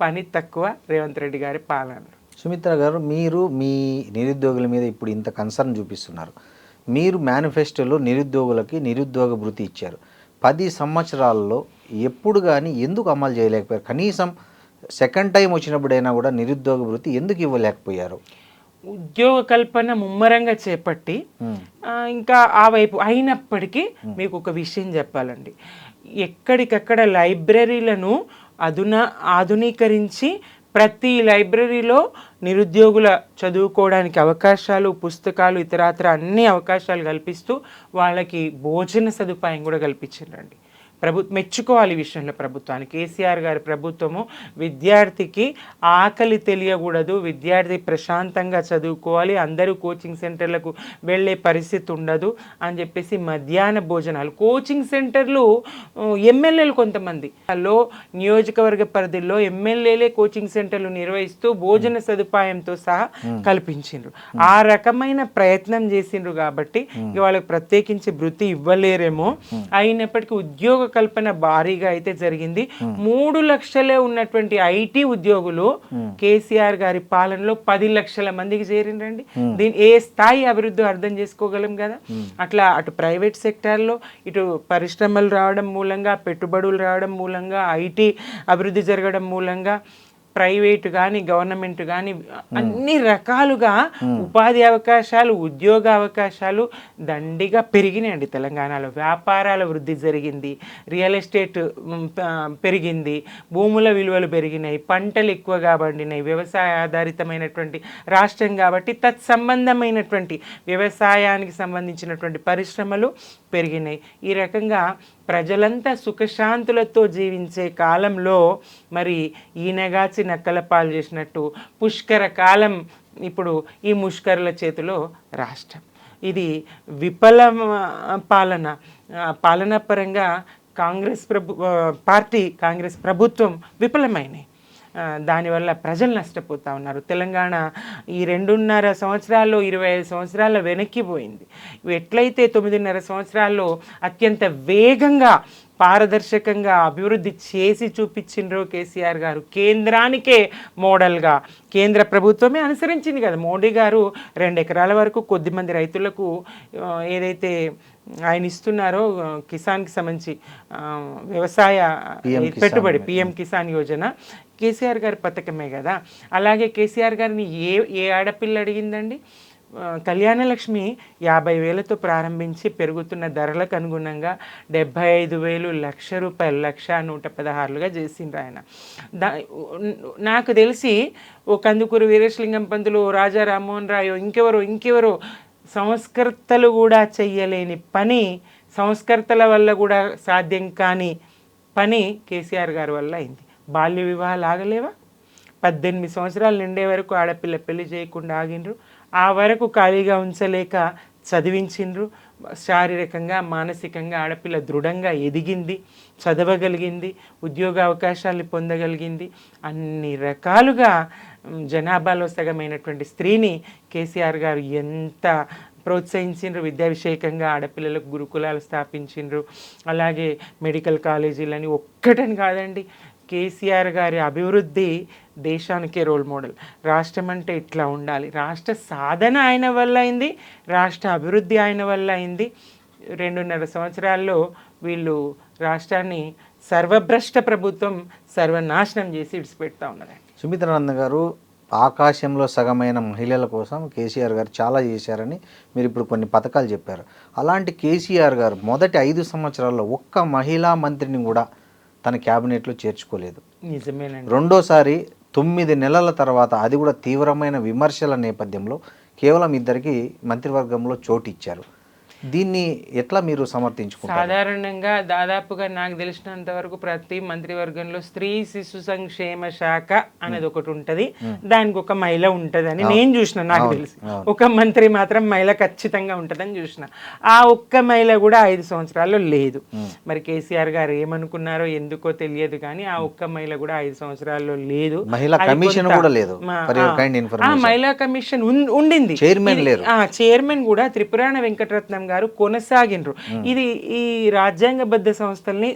పని తక్కువ రేవంత్ రెడ్డి గారి పాలన. సుమిత్ర గారు, మీరు మీ నిరుద్యోగుల మీద ఇప్పుడు ఇంత కన్సర్న్ చూపిస్తున్నారు. మీరు మేనిఫెస్టోలో నిరుద్యోగులకి నిరుద్యోగ భృతి ఇచ్చారు. 10 సంవత్సరాల్లో ఎప్పుడు కానీ ఎందుకు అమలు చేయలేకపోయారు? కనీసం సెకండ్ టైం వచ్చినప్పుడైనా కూడా నిరుద్యోగ భృతి ఎందుకు ఇవ్వలేకపోయారు? ఉద్యోగ కల్పన ముమ్మరంగా చేపట్టి ఇంకా ఆ వైపు అయినప్పటికీ మీకు ఒక విషయం చెప్పాలండి, ఎక్కడికక్కడ లైబ్రరీలను ఆధునీకరించి ప్రతి లైబ్రరీలో నిరుద్యోగుల చదువుకోవడానికి అవకాశాలు, పుస్తకాలు, ఇతరాతర అన్ని అవకాశాలు కల్పిస్తూ వాళ్ళకి భోజన సదుపాయం కూడా కల్పించారండి. మెచ్చుకోవాలి ఈ విషయంలో ప్రభుత్వాన్ని. కేసీఆర్ గారి ప్రభుత్వము విద్యార్థికి ఆకలి తెలియకూడదు, విద్యార్థి ప్రశాంతంగా చదువుకోవాలి, అందరూ కోచింగ్ సెంటర్లకు వెళ్ళే పరిస్థితి ఉండదు అని చెప్పేసి మధ్యాహ్న భోజనాలు, కోచింగ్ సెంటర్లు ఎమ్మెల్యేలు కొంతమంది నియోజకవర్గ పరిధిలో ఎమ్మెల్యేలే కోచింగ్ సెంటర్లు నిర్వహిస్తూ భోజన సదుపాయంతో సహా కల్పించిండ్రు. ఆ రకమైన ప్రయత్నం చేసిండ్రు కాబట్టి వాళ్ళకి ప్రత్యేకించి వృత్తి ఇవ్వలేరేమో, అయినప్పటికీ ఉద్యోగ కల్పన భారీగా అయితే జరిగింది. 3 లక్షలే ఉన్నటువంటి ఐటీ ఉద్యోగులు కేసీఆర్ గారి పాలనలో 10 లక్షల మందికి చేరిండ్రండి. దీని ఏ స్థాయి అభివృద్ధి అర్థం చేసుకోగలం కదా. అట్లా అటు ప్రైవేట్ సెక్టార్లో ఇటు పరిశ్రమలు రావడం మూలంగా, పెట్టుబడులు రావడం మూలంగా, ఐటీ అభివృద్ధి జరగడం మూలంగా ప్రైవేటు కానీ గవర్నమెంట్ కానీ అన్ని రకాలుగా ఉపాధి అవకాశాలు, ఉద్యోగ అవకాశాలు దండిగా పెరిగినాయండి తెలంగాణలో. వ్యాపారాల వృద్ధి జరిగింది, రియల్ ఎస్టేట్ పెరిగింది, భూముల విలువలు పెరిగినాయి, పంటలు ఎక్కువగా పండినాయి. వ్యవసాయ ఆధారితమైనటువంటి రాష్ట్రం కాబట్టి తత్సంబంధమైనటువంటి వ్యవసాయానికి సంబంధించినటువంటి పరిశ్రమలు పెరిగినాయి. ఈ రకంగా ప్రజలంతా సుఖశాంతులతో జీవించే కాలంలో మరి ఈనగాచి నక్కల పాలు చేసినట్టు పుష్కర కాలం ఇప్పుడు ఈ ముష్కరుల చేతిలో రాష్ట్రం. ఇది విఫల పాలన పరంగా కాంగ్రెస్ ప్రభుత్వం విఫలమైనవి. దానివల్ల ప్రజలు నష్టపోతూ ఉన్నారు. తెలంగాణ ఈ 2.5 సంవత్సరాల్లో 25 సంవత్సరాల వెనక్కిపోయింది. ఎట్లయితే 9.5 సంవత్సరాల్లో అత్యంత వేగంగా పారదర్శకంగా అభివృద్ధి చేసి చూపించిండ్రో కేసీఆర్ గారు, కేంద్రానికే మోడల్గా కేంద్ర ప్రభుత్వమే అనుసరించింది కదా. మోడీ గారు 2 ఎకరాల వరకు కొద్దిమంది రైతులకు ఏదైతే ఆయన ఇస్తున్నారో కిసాన్కి సంబంధించి వ్యవసాయ పెట్టుబడి పిఎం కిసాన్ యోజన కేసీఆర్ గారి పథకమే కదా. అలాగే కేసీఆర్ గారిని ఏ ఆడపిల్ల అడిగిందండి? కళ్యాణలక్ష్మి 50,000తో ప్రారంభించి పెరుగుతున్న ధరలకు అనుగుణంగా 75,000, ₹1,00,000, 1,116లుగా చేసిండ్రు ఆయన. నాకు తెలిసి ఓ కందుకూరు వీరేశలింగం పంతులు, రాజా రామ్మోహన్ రాయో, ఇంకెవరో సంస్కర్తలు కూడా చెయ్యలేని పని, సంస్కర్తల వల్ల కూడా సాధ్యం కాని పని కేసీఆర్ గారి వల్ల అయింది. బాల్య వివాహాలు ఆగలేవా? 18 సంవత్సరాలు నిండే వరకు ఆడపిల్ల పెళ్లి చేయకుండా ఆగిండ్రు. ఆ వరకు ఖాళీగా ఉంచలేక చదివించిండ్రు. శారీరకంగా, మానసికంగా ఆడపిల్ల దృఢంగా ఎదిగింది, చదవగలిగింది, ఉద్యోగ అవకాశాలు పొందగలిగింది. అన్ని రకాలుగా జనాభాలో సగమైనటువంటి స్త్రీని కేసీఆర్ గారు ఎంత ప్రోత్సహించిండ్రు. విద్యాభిషేకంగా ఆడపిల్లలకు గురుకులాలు స్థాపించిండ్రు. అలాగే మెడికల్ కాలేజీలని ఒక్కటని కాదండి, కేసీఆర్ గారి అభివృద్ధి దేశానికే రోల్ మోడల్. రాష్ట్రం అంటే ఇట్లా ఉండాలి. రాష్ట్ర సాధన ఆయన వల్ల అయింది, రాష్ట్ర అభివృద్ధి ఆయన వల్ల అయింది. 2.5 సంవత్సరాల్లో వీళ్ళు రాష్ట్రాన్ని సర్వభ్రష్ట ప్రభుత్వం సర్వనాశనం చేసి విడిచిపెడతా ఉన్నదండి. సుమిత్రానంద గారు, ఆకాశంలో సగమైన మహిళల కోసం కేసీఆర్ గారు చాలా చేశారని మీరు ఇప్పుడు కొన్ని పథకాలు చెప్పారు. అలాంటి కేసీఆర్ గారు మొదటి 5 సంవత్సరాల్లో ఒక్క మహిళా మంత్రిని కూడా తన క్యాబినెట్లో చేర్చుకోలేదు. నిజమేనండి. రెండోసారి 9 నెలల తర్వాత, అది కూడా తీవ్రమైన విమర్శల నేపథ్యంలో కేవలం 2 మంత్రివర్గంలో చోటు ఇచ్చారు. దీన్ని ఎట్లా మీరు సమర్థించుకుంటారు? సాధారణంగా దాదాపుగా నాకు తెలిసినంత వరకు ప్రతి మంత్రివర్గంలో స్త్రీ శిశు సంక్షేమ శాఖ అనేది ఒకటి ఉంటుంది, దానికి ఒక మహిళ ఉంటుందని నేను చూసిన. నాకు తెలిసి ఒక మంత్రి మాత్రం మహిళ ఖచ్చితంగా ఉంటుందని చూసిన. ఆ ఒక్క మహిళ కూడా 5 సంవత్సరాల్లో లేదు. మరి కేసీఆర్ గారు ఏమనుకున్నారో ఎందుకో తెలియదు కానీ ఆ ఒక్క మహిళ కూడా 5 సంవత్సరాల్లో లేదు. మహిళా కమిషన్ కూడా లేదు. మహిళా కమిషన్ ఉండింది, చైర్మన్ కూడా త్రిపురాణ వెంకటరత్నం గారు కొనసాగిండ్రు. ఇది ఈ రాజ్యాంగబద్ధ సంస్థల్ని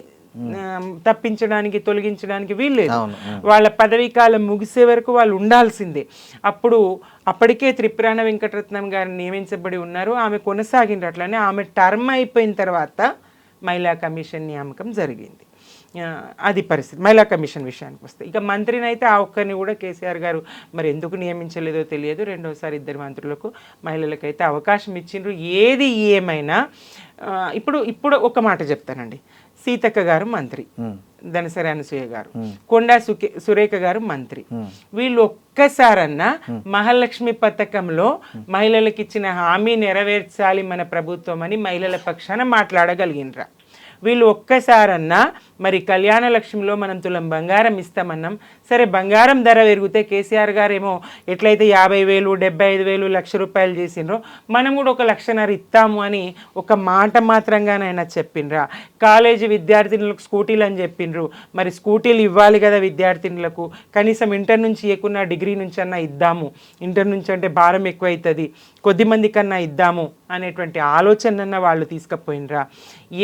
తప్పించడానికి, తొలగించడానికి వీల్లేదు. వాళ్ళ పదవీ కాలం ముగిసే వరకు వాళ్ళు ఉండాల్సిందే. అప్పటికే త్రిపురాణ వెంకటరత్నం గారు నియమించబడి ఉన్నారు, ఆమె కొనసాగిండ్రు. అట్లనే ఆమె టర్మ్ అయిపోయిన తర్వాత మహిళా కమిషన్ నియామకం జరిగింది. అది పరిస్థితి. మహిళా కమిషన్ విషయానికి వస్తే ఇక మంత్రిని అయితే ఆ ఒక్కరిని కూడా కేసీఆర్ గారు మరి ఎందుకు నియమించలేదో తెలియదు. రెండోసారి 2 మంత్రులకు మహిళలకైతే అవకాశం ఇచ్చిండ్రు. ఏది ఏమైనా ఇప్పుడు ఒక మాట చెప్తానండి. సీతక్క గారు మంత్రి, ధనసరి అనసూయ గారు, కొండా సురేఖ గారు మంత్రి. వీళ్ళు ఒక్కసారన్నా మహాలక్ష్మి పథకంలో మహిళలకు ఇచ్చిన హామీ నెరవేర్చాలి మన ప్రభుత్వం అని మహిళల పక్షాన మాట్లాడగలిగినరా? వీళ్ళు ఒక్కసారన్నా మరి కళ్యాణ లక్ష్మిలో మనం తులం బంగారం ఇస్తామన్నాం, సరే బంగారం ధర పెరిగితే కేసీఆర్ గారు ఏమో ఎట్లయితే 50,000 75,000 లక్ష రూపాయలు చేసిండ్రో మనం కూడా 1,00,000 ఇస్తాము అని ఒక మాట మాత్రంగానైనా చెప్పిండ్రా? కాలేజీ విద్యార్థినులకు స్కూటీలు అని చెప్పిండ్రు, మరి స్కూటీలు ఇవ్వాలి కదా విద్యార్థినులకు, కనీసం ఇంటర్ నుంచి ఇవ్వకున్నా డిగ్రీ నుంచి అన్నా ఇద్దాము, ఇంటర్ నుంచి అంటే భారం ఎక్కువైతుంది, కొద్దిమంది కన్నా ఇద్దాము అనేటువంటి ఆలోచన వాళ్ళు తీసుకుపోయినరా?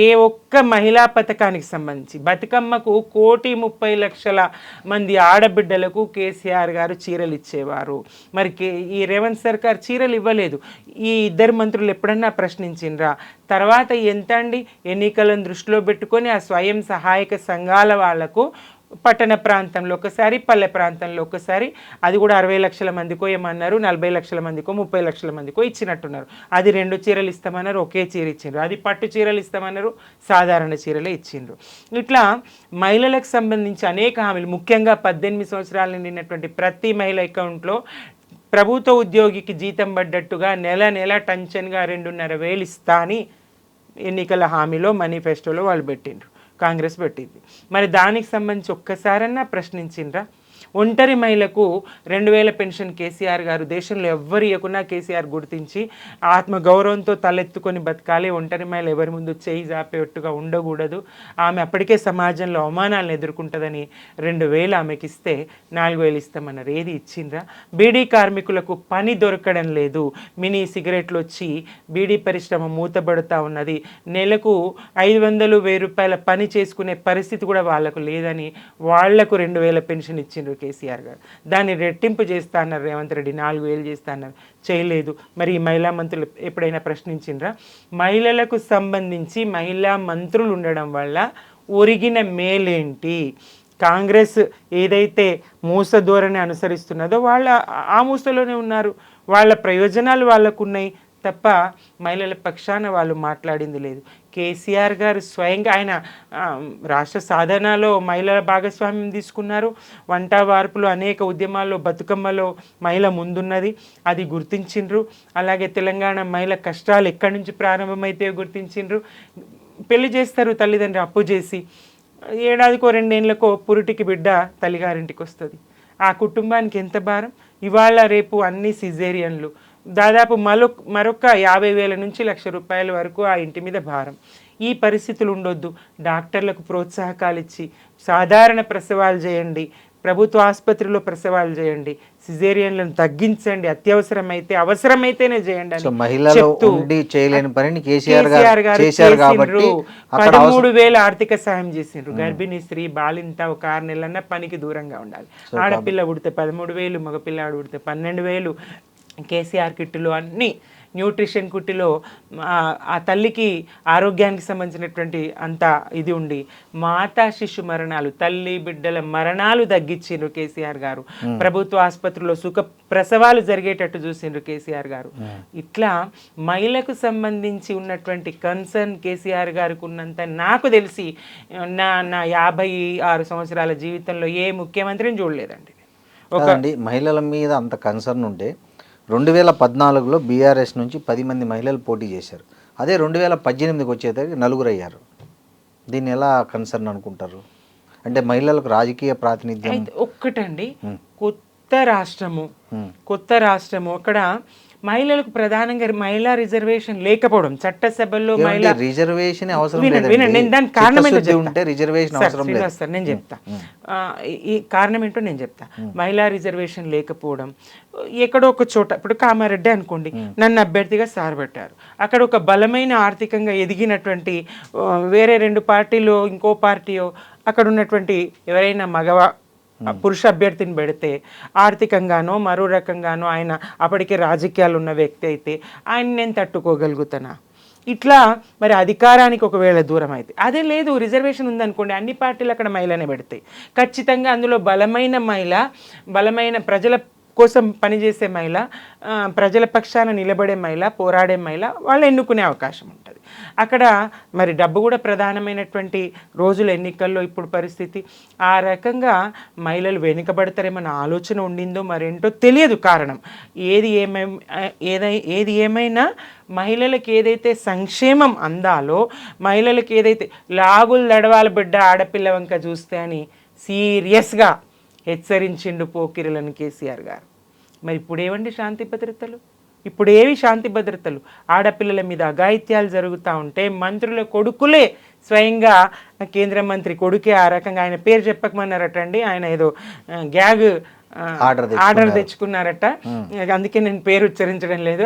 ఏ ఒక్క మహిళా పథకానికి సంబంధించి బతుకమ్మకు 1,30,00,000 మంది ఆడబిడ్డలకు కేసీఆర్ గారు చీరలు ఇచ్చేవారు. మరి ఈ రేవంత్ సర్కార్ చీరలు ఇవ్వలేదు. ఈ ఇద్దరు మంత్రులు ఎప్పుడన్నా ప్రశ్నించిండ్రా? తర్వాత ఎంత అండి, ఎన్నికలను దృష్టిలో పెట్టుకొని ఆ స్వయం సహాయక సంఘాల వాళ్లకు పట్టణ ప్రాంతంలో ఒకసారి, పల్లె ప్రాంతంలో ఒకసారి, అది కూడా 60 లక్షల మందికో ఏమన్నారు, 40 లక్షల మందికో 30 లక్షల మందికో ఇచ్చినట్టున్నారు. అది 2 చీరలు ఇస్తామన్నారు, ఒకే చీర ఇచ్చిండ్రు. అది పట్టు చీరలు ఇస్తామన్నారు, సాధారణ చీరలే ఇచ్చిండ్రు. ఇట్లా మహిళలకు సంబంధించి అనేక హామీలు, ముఖ్యంగా 18 సంవత్సరాలు నిండినటువంటి ప్రతి మహిళ అకౌంట్లో ప్రభుత్వ ఉద్యోగికి జీతం పడ్డట్టుగా నెల నెల టెన్షన్గా 2,500 ఇస్తా అని ఎన్నికల హామీలో మేనిఫెస్టోలో వాళ్ళు పెట్టిండ్రు, కాంగ్రెస్ పెట్టింది. మరి దానికి సంబంధించి ఒక్కసారన్నా ప్రశ్నించిండ్రా? ఒంటరి మహిళకు 2,000 పెన్షన్ కేసీఆర్ గారు దేశంలో ఎవ్వరు ఇవ్వకున్నా కేసీఆర్ గుర్తించి ఆత్మగౌరవంతో తలెత్తుకొని బతకాలి, ఒంటరి మహిళ ఎవరి ముందు చేయి జాపేట్టుగా ఉండకూడదు, ఆమె అప్పటికే సమాజంలో అవమానాలను ఎదుర్కొంటుందని 2,000 ఆమెకి ఇస్తే 4,000 ఇస్తామన్నారు. ఏది ఇచ్చిండ్రా? బీడీ కార్మికులకు పని దొరకడం లేదు, మినీ సిగరెట్లు వచ్చి బీడీ పరిశ్రమ మూతబడుతూ ఉన్నది, నెలకు 500 1,000 రూపాయల పని చేసుకునే పరిస్థితి కూడా వాళ్లకు లేదని వాళ్లకు 2,000 పెన్షన్ ఇచ్చిండ్రు కేసీఆర్ గారు. దాన్ని రెట్టింపు చేస్తా అన్నారు రేవంత్ రెడ్డి, 4,000 చేస్తా అన్నారు, చేయలేదు. మరి ఈ మహిళా మంత్రులు ఎప్పుడైనా ప్రశ్నించిండ్రా? మహిళలకు సంబంధించి మహిళా మంత్రులు ఉండడం వల్ల ఒరిగిన మేలేంటి? కాంగ్రెస్ ఏదైతే మూస ధోరణి అనుసరిస్తున్నదో వాళ్ళ ఆ మూసలోనే ఉన్నారు, వాళ్ళ ప్రయోజనాలు వాళ్ళకు ఉన్నాయి తప్ప మహిళల పక్షాన వాళ్ళు మాట్లాడింది లేదు. కేసీఆర్ గారు స్వయంగా ఆయన రాష్ట్ర సాధనలో మహిళల భాగస్వామ్యం తీసుకున్నారు, వంట వార్పులు అనేక ఉద్యమాల్లో బతుకమ్మలో మహిళ ముందున్నది, అది గుర్తించిండ్రు. అలాగే తెలంగాణ మహిళ కష్టాలు ఎక్కడి నుంచి ప్రారంభమైతే గుర్తించిండ్రు. పెళ్లి చేస్తారు తల్లిదండ్రులు అప్పు చేసి, ఏడాదికో 2 ఏళ్ళకో పురిటికి బిడ్డ తల్లిగారింటికి వస్తుంది. ఆ కుటుంబానికి ఎంత భారం? ఇవాళ రేపు అన్ని సిజేరియన్లు, దాదాపు మరొక 50,000 నుంచి 1,00,000 రూపాయల వరకు ఆ ఇంటి మీద భారం. ఈ పరిస్థితులు ఉండొద్దు. డాక్టర్లకు ప్రోత్సాహకాలు ఇచ్చి సాధారణ ప్రసవాలు చేయండి, ప్రభుత్వ ఆసుపత్రిలో ప్రసవాలు చేయండి, సిజేరియన్లను తగ్గించండి, అత్యవసరమైతే అవసరమైతేనే చేయండి అని మహిళలు ఉండి చేయలేని పనిని కేసీఆర్ గారు చేసిండ్రు. 13,000 ఆర్థిక సాయం చేసిండ్రు. గర్భిణీ స్త్రీ బాలింత ఒక 6 నెలలన్నా పనికి దూరంగా ఉండాలి. ఆడపిల్ల పుడితే 13,000, మగపిల్లాడు పుడితే 12,000. కేసీఆర్ కిట్టులో అన్ని న్యూట్రిషన్ కిట్టులో ఆ తల్లికి ఆరోగ్యానికి సంబంధించినటువంటి అంత ఇది ఉండి మాతా శిశు మరణాలు, తల్లి బిడ్డల మరణాలు తగ్గించిండ్రు కేసీఆర్ గారు. ప్రభుత్వ ఆసుపత్రిలో సుఖ ప్రసవాలు జరిగేటట్టు చూసిండ్రు కేసీఆర్ గారు. ఇట్లా మహిళకు సంబంధించి ఉన్నటువంటి కన్సర్న్ కేసీఆర్ గారికి ఉన్నంత నాకు తెలిసి నా 56 సంవత్సరాల జీవితంలో ఏ ముఖ్యమంత్రిని చూడలేదండి. మహిళల మీద అంత కన్సర్న్ ఉంటే 2014లో బీఆర్ఎస్ నుంచి 10 మంది మహిళలు పోటీ చేశారు. అదే 2018కి వచ్చేసరికి 4 అయ్యారు. దీన్ని ఎలా కన్సర్న్ అనుకుంటారు? అంటే మహిళలకు రాజకీయ ప్రాతినిధ్యం ఒక్కటండి, కొత్త రాష్ట్రము అక్కడ మహిళలకు ప్రధానంగా మహిళా రిజర్వేషన్ లేకపోవడం, చట్టసభల్లో మహిళా రిజర్వేషన్ అవసరం వినండి, దానికి కారణం ఏంటో నేను చెప్తా. ఈ కారణం ఏంటో నేను చెప్తా. మహిళా రిజర్వేషన్ లేకపోవడం, ఎక్కడో ఒక చోట, ఇప్పుడు కామారెడ్డి అనుకోండి, నన్ను అభ్యర్థిగా సారబెట్టారు. అక్కడ ఒక బలమైన ఆర్థికంగా ఎదిగినటువంటి వేరే 2 పార్టీలో ఇంకో పార్టీయో అక్కడ ఉన్నటువంటి ఎవరైనా పురుష అభ్యర్థిని పెడితే ఆర్థికంగానో మరో రకంగానో ఆయన అప్పటికే రాజకీయాలు ఉన్న వ్యక్తి అయితే ఆయన నేను తట్టుకోగలుగుతానా? ఇట్లా మరి అధికారానికి ఒకవేళ దూరం అయితే, అదే లేదు రిజర్వేషన్ ఉందనుకోండి, అన్ని పార్టీలు అక్కడ మహిళనే పెడతాయి. ఖచ్చితంగా అందులో బలమైన మహిళ, బలమైన ప్రజల కోసం పనిచేసే మహిళ, ప్రజల పక్షాన నిలబడే మహిళ, పోరాడే మహిళ వాళ్ళు ఎన్నుకునే అవకాశం ఉంటుంది. అక్కడ మరి డబ్బు కూడా ప్రధానమైనటువంటి రోజులు ఎన్నికల్లో ఇప్పుడు పరిస్థితి. ఆ రకంగా మహిళలు వెనుకబడతారేమన్న ఆలోచన ఉండిందో మరేంటో తెలియదు కారణం. ఏది ఏమైనా మహిళలకు ఏదైతే సంక్షేమం అందాలో, మహిళలకు ఏదైతే లాగులు దడవాల బిడ్డ ఆడపిల్ల వంక చూస్తే అని సీరియస్గా హెచ్చరించిండు పోకిరులను కేసీఆర్ గారు. మరి ఇప్పుడేవండి శాంతి భద్రతలు? ఇప్పుడేవి శాంతి భద్రతలు? ఆడపిల్లల మీద అఘాయిత్యాలు జరుగుతూ ఉంటే మంత్రుల కొడుకులే స్వయంగా కేంద్ర మంత్రి కొడుకే ఆ రకంగా, ఆయన పేరు చెప్పకమన్నారటండి, ఆయన ఏదో గ్యాగ్ ఆర్డర్ తెచ్చుకున్నారట, అందుకే నేను పేరు ఉచ్చరించడం లేదు.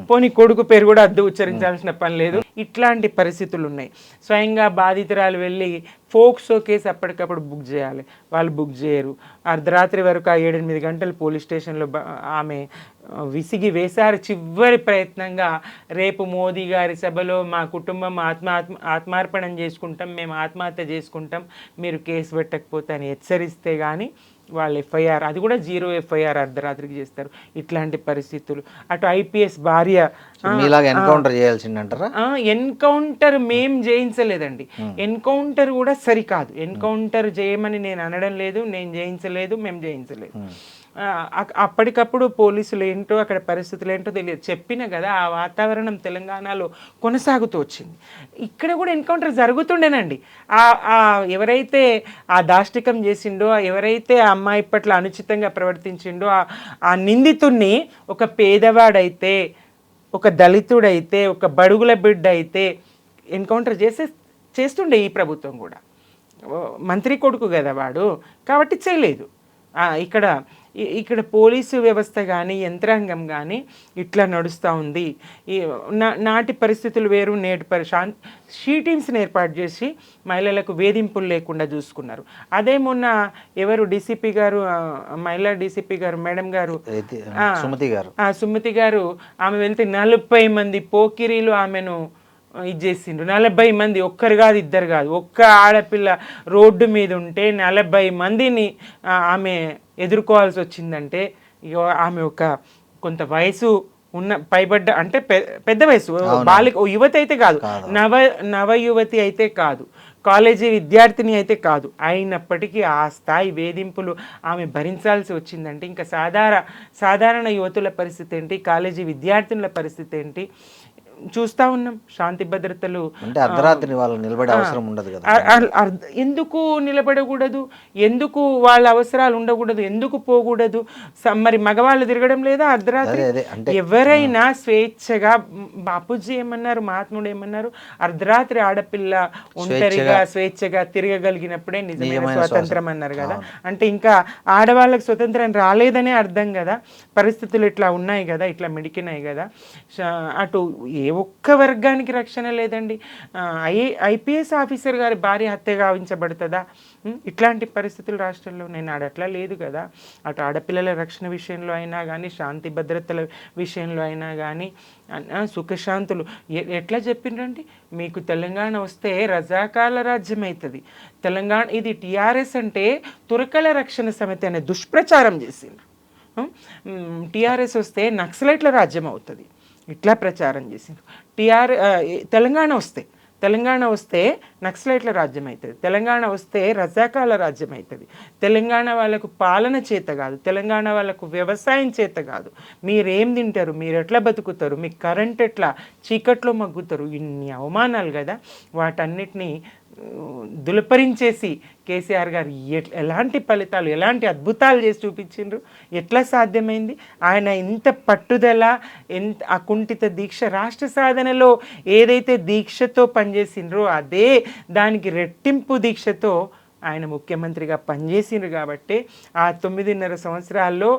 పోనీ కొడుకు పేరు కూడా అద్దు ఉచ్చరించాల్సిన పని లేదు. ఇట్లాంటి పరిస్థితులు ఉన్నాయి. స్వయంగా బాధితురాలు వెళ్ళి ఫోక్సో కేసు అప్పటికప్పుడు బుక్ చేయాలి, వాళ్ళు బుక్ చేయరు. అర్ధరాత్రి వరకు 7-8 గంటలు పోలీస్ స్టేషన్లో ఆమె విసిగి వేశారు. చివరి ప్రయత్నంగా రేపు మోదీ గారి సభలో మా కుటుంబం ఆత్మార్పణం చేసుకుంటాం, మేము ఆత్మహత్య చేసుకుంటాం, మీరు కేసు పెట్టకపోతే అని హెచ్చరిస్తే కానీ వాళ్ళు ఎఫ్ఐఆర్, అది కూడా 0 ఎఫ్ఐఆర్ అర్ధరాత్రికి చేస్తారు. ఇట్లాంటి పరిస్థితులు. అటు ఐపీఎస్ భార్య ఎన్కౌంటర్ చేయాల్సిందంటారా? ఎన్కౌంటర్ మేం చేయించలేదండి, ఎన్కౌంటర్ కూడా సరికాదు. ఎన్కౌంటర్ చేయమని నేను అనడం లేదు, నేను చేయించలేదు, మేము చేయించలేదు. అప్పటికప్పుడు పోలీసులు ఏంటో అక్కడ పరిస్థితులు ఏంటో తెలియదు. చెప్పిన కదా ఆ వాతావరణం తెలంగాణలో కొనసాగుతూ వచ్చింది. ఇక్కడ కూడా ఎన్కౌంటర్ జరుగుతుండేనండి. ఎవరైతే ఆ దాష్టికం చేసిండో, ఎవరైతే ఆ అమ్మాయి పట్ల అనుచితంగా ప్రవర్తించిండో ఆ నిందితుడిని ఒక పేదవాడైతే, ఒక దళితుడైతే, ఒక బడుగుల బిడ్డ అయితే ఎన్కౌంటర్ చేస్తుండే ఈ ప్రభుత్వం కూడా. మంత్రి కొడుకు కదా వాడు, కాబట్టి చేయలేదు. ఇక్కడ పోలీసు వ్యవస్థ కానీ యంత్రాంగం కానీ ఇట్లా నడుస్తూ ఉంది. నాటి పరిస్థితులు వేరు, నేటి షీ టీమ్స్ని ఏర్పాటు చేసి మహిళలకు వేధింపులు లేకుండా చూసుకున్నారు. అదే మొన్న ఎవరు డీసీపీ గారు, మహిళా డీసీపీ గారు, మేడం గారు, సుమతి గారు, ఆమె వెళ్తే 40 మంది పోకిరీలు ఆమెను ఇచ్చేసిండ్రు. 40 మంది, ఒక్కరు కాదు, ఇద్దరు కాదు, ఒక్క ఆడపిల్ల రోడ్డు మీద ఉంటే 40 మందిని ఆమె ఎదుర్కోవాల్సి వచ్చిందంటే, ఇక ఆమె ఒక కొంత వయసు ఉన్న పైబడ్డ, అంటే పెద్ద వయసు బాలిక, యువతి అయితే కాదు, నవ యువతి అయితే కాదు, కాలేజీ విద్యార్థిని అయితే కాదు. అయినప్పటికీ ఆ స్థాయి వేధింపులు ఆమె భరించాల్సి వచ్చిందంటే ఇంకా సాధారణ యువతుల పరిస్థితి ఏంటి, కాలేజీ విద్యార్థినుల పరిస్థితి ఏంటి చూస్తూ ఉన్నాం. శాంతి భద్రతలు అంటే అర్ధరాత్రి వాళ్ళు నిలబడే అవసరం ఉండదు కదా. ఎందుకు నిలబడకూడదు, ఎందుకు వాళ్ళ అవసరాలు ఉండకూడదు, ఎందుకు పోకూడదు? మరి మగవాళ్ళు తిరగడం లేదా అర్ధరాత్రి? ఎవరైనా స్వేచ్ఛగా, బాపూజీ ఏమన్నారు, మహాత్ముడు ఏమన్నారు, అర్ధరాత్రి ఆడపిల్ల ఒంటరిగా స్వేచ్ఛగా తిరగగలిగినప్పుడే నిజమైన స్వాతంత్రం అన్నారు కదా. అంటే ఇంకా ఆడవాళ్ళకి స్వతంత్రం రాలేదనే అర్థం కదా. పరిస్థితులు ఇట్లా ఉన్నాయి కదా, ఇట్లా మిడికినాయి కదా. అటు ఏ ఒక్క వర్గానికి రక్షణ లేదండి. ఐపీఎస్ ఆఫీసర్ గారి భార్య హత్య గావించబడుతుందా? ఇట్లాంటి పరిస్థితులు రాష్ట్రంలో నేను అట్లా లేదు కదా. అటు ఆడపిల్లల రక్షణ విషయంలో అయినా కానీ, శాంతి భద్రతల విషయంలో అయినా కానీ సుఖశాంతులు ఎట్లా చెప్పిండ్రండి. మీకు తెలంగాణ వస్తే రజాకాల రాజ్యం అవుతుంది. తెలంగాణ ఇది టీఆర్ఎస్ అంటే తురకల రక్షణ సమితి అనే దుష్ప్రచారం చేసిండ్రు. టీఆర్ఎస్ వస్తే నక్సలైట్ల రాజ్యం అవుతుంది, ఇట్లా ప్రచారం చేసిండ్రు. తెలంగాణ వస్తే నక్సలైట్ల రాజ్యం అవుతుంది, తెలంగాణ వస్తే రజాకాల రాజ్యం అవుతుంది, తెలంగాణ వాళ్ళకు పాలన చేత కాదు, తెలంగాణ వాళ్ళకు వ్యవసాయం చేత కాదు, మీరేం తింటారు, మీరు ఎట్లా బతుకుతారు, మీకు కరెంట్ ఎట్లా, చీకట్లో మగ్గుతారు, ఇన్ని అవమానాలు కదా. వాటన్నిటినీ దులపరించేసి కేసీఆర్ గారు ఎలాంటి ఫలితాలు, ఎలాంటి అద్భుతాలు చేసి చూపించిండ్రు, ఎట్లా సాధ్యమైంది? ఆయన ఇంత పట్టుదల, ఎంత అకుంఠిత దీక్ష, రాష్ట్ర సాధనలో ఏదైతే దీక్షతో పనిచేసిండ్రో అదే దానికి రెట్టింపు దీక్షతో ఆయన ముఖ్యమంత్రిగా పనిచేసిండ్రు. కాబట్టి ఆ 9.5 సంవత్సరాల్లో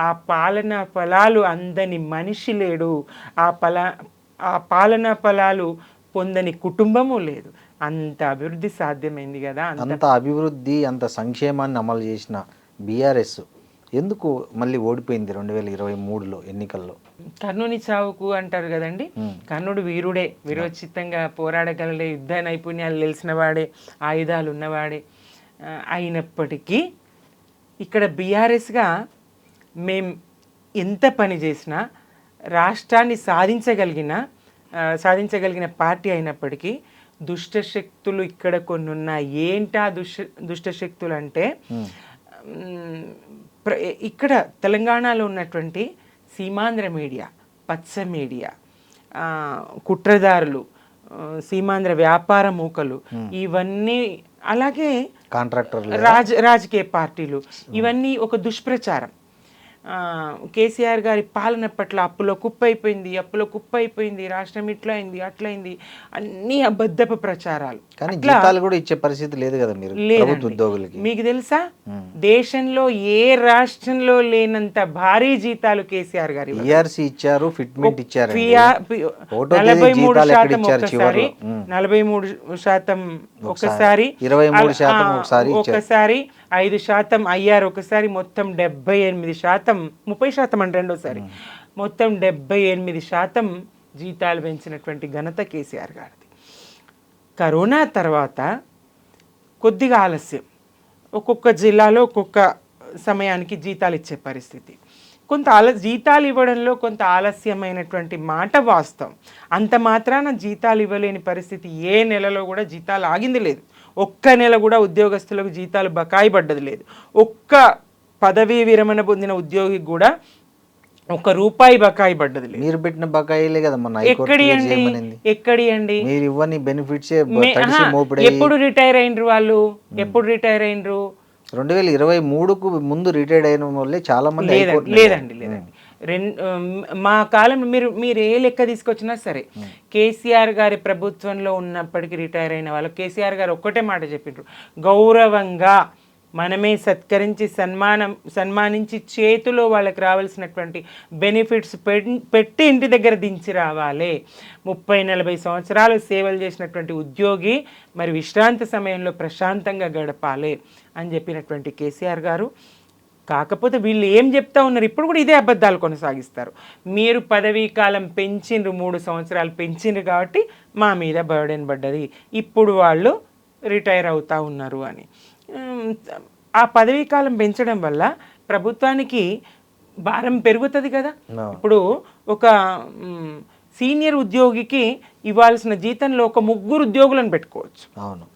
ఆ పాలనా ఫలాలు అందని మనిషి లేడు, ఆ పాలనా ఫలాలు పొందని కుటుంబము లేదు. అంత అభివృద్ధి సాధ్యమైంది కదా. అంత అభివృద్ధి, అంత సంక్షేమాన్ని అమలు చేసిన బీఆర్ఎస్ ఎందుకు మళ్ళీ ఓడిపోయింది 2023లో ఎన్నికల్లో? కర్ణుని చావుకు అంటారు కదండి. కర్ణుడు వీరుడే, విరోచితంగా పోరాడగలడే, యుద్ధ నైపుణ్యాలు తెలిసిన వాడే, ఆయుధాలు ఉన్నవాడే. అయినప్పటికీ ఇక్కడ బీఆర్ఎస్గా మేం ఎంత పని చేసినా, రాష్ట్రాన్ని సాధించగలిగిన సాధించగలిగిన పార్టీ అయినప్పటికీ దుష్టశక్తులు ఇక్కడ కొన్ని ఉన్నాయి. ఏంటా దుష్టశక్తులు అంటే ఇక్కడ తెలంగాణలో ఉన్నటువంటి సీమాంధ్ర మీడియా, పచ్చ మీడియా, కుట్రదారులు, సీమాంధ్ర వ్యాపార మూకలు, ఇవన్నీ అలాగే కాంట్రాక్టర్లు, రాజకీయ పార్టీలు, ఇవన్నీ ఒక దుష్ప్రచారం. కేసీఆర్ గారి పాలన పట్ల అప్పులో కుప్పైపోయింది, రాష్ట్రం ఇట్లా అయింది అట్లయింది, అన్ని అబద్ధపు ప్రచారాలు. కానీ జీతాలు కూడా ఇచ్చే పరిస్థితి లేదు కదా మీరు ప్రభుత్వ ఉద్యోగులకి. మీకు తెలుసా, దేశంలో ఏ రాష్ట్రంలో లేనంత భారీ జీతాలు కేసీఆర్ గారి ఈఆర్సీ ఇచ్చారు, ఫిట్మెంట్ ఇచ్చారు. 43% ఒకసారి, 43% ఒకసారి, 23% ఒకసారి 5% ఐఆర్ ఒకసారి, మొత్తం 78%, 30% అంటే రెండోసారి, మొత్తం 78% జీతాలు పెంచినటువంటి ఘనత కేసీఆర్ గారిది. కరోనా తర్వాత కొద్దిగా ఆలస్యం, ఒక్కొక్క జిల్లాలో ఒక్కొక్క సమయానికి జీతాలు ఇచ్చే పరిస్థితి, కొంత జీతాలు ఇవ్వడంలో కొంత ఆలస్యమైనటువంటి మాట వాస్తవం. అంత మాత్రాన జీతాలు ఇవ్వలేని పరిస్థితి ఏ నెలలో కూడా జీతాలు ఆగింది లేదు. ఒక్క నెల కూడా ఉద్యోగస్తులకు జీతాలు బకాయి పడ్డది లేదు. ఒక్క పదవీ విరమణ పొందిన ఉద్యోగికి కూడా ₹1 బకాయి పడ్డది లేదు. మీరు పెట్టిన బకాయిలే కదా మొన్న ఎక్కడి అండి మీరు ఇవ్వని బెనిఫిట్స్. ఎప్పుడు రిటైర్ అయినరు వాళ్ళు? ఎప్పుడు రిటైర్ అయినరు? 2023కు ముందు రిటైర్డ్ అయిన వాళ్ళే చాలా మంది. లేదండి మా కాలం మీరు ఏ లెక్క తీసుకొచ్చినా సరే, కేసీఆర్ గారి ప్రభుత్వంలో ఉన్నప్పటికీ రిటైర్ అయిన వాళ్ళు, కేసీఆర్ గారు ఒక్కటే మాట చెప్పిండ్రు, గౌరవంగా మనమే సత్కరించి సన్మానించి చేతిలో వాళ్ళకి రావాల్సినటువంటి బెనిఫిట్స్ పెట్టి ఇంటి దగ్గర దించి రావాలి. 30-40 సంవత్సరాలు సేవలు చేసినటువంటి ఉద్యోగి మరి విశ్రాంతి సమయంలో ప్రశాంతంగా గడపాలి అని చెప్పినటువంటి కేసీఆర్ గారు. కాకపోతే వీళ్ళు ఏం చెప్తా ఉన్నారు, ఇప్పుడు కూడా ఇదే అబద్ధాలు కొనసాగిస్తారు. మీరు పదవీ కాలం పెంచిండ్రు, 3 సంవత్సరాలు పెంచిండ్రు కాబట్టి మా మీద బర్డెన్ పడ్డది, ఇప్పుడు వాళ్ళు రిటైర్ అవుతా ఉన్నారు అని. ఆ పదవీ కాలం పెంచడం వల్ల ప్రభుత్వానికి భారం పెరుగుతుంది కదా. ఇప్పుడు ఒక సీనియర్ ఉద్యోగికి ఇవ్వాల్సిన జీతంలో ఒక 3 ఉద్యోగులను పెట్టుకోవచ్చు. అవును,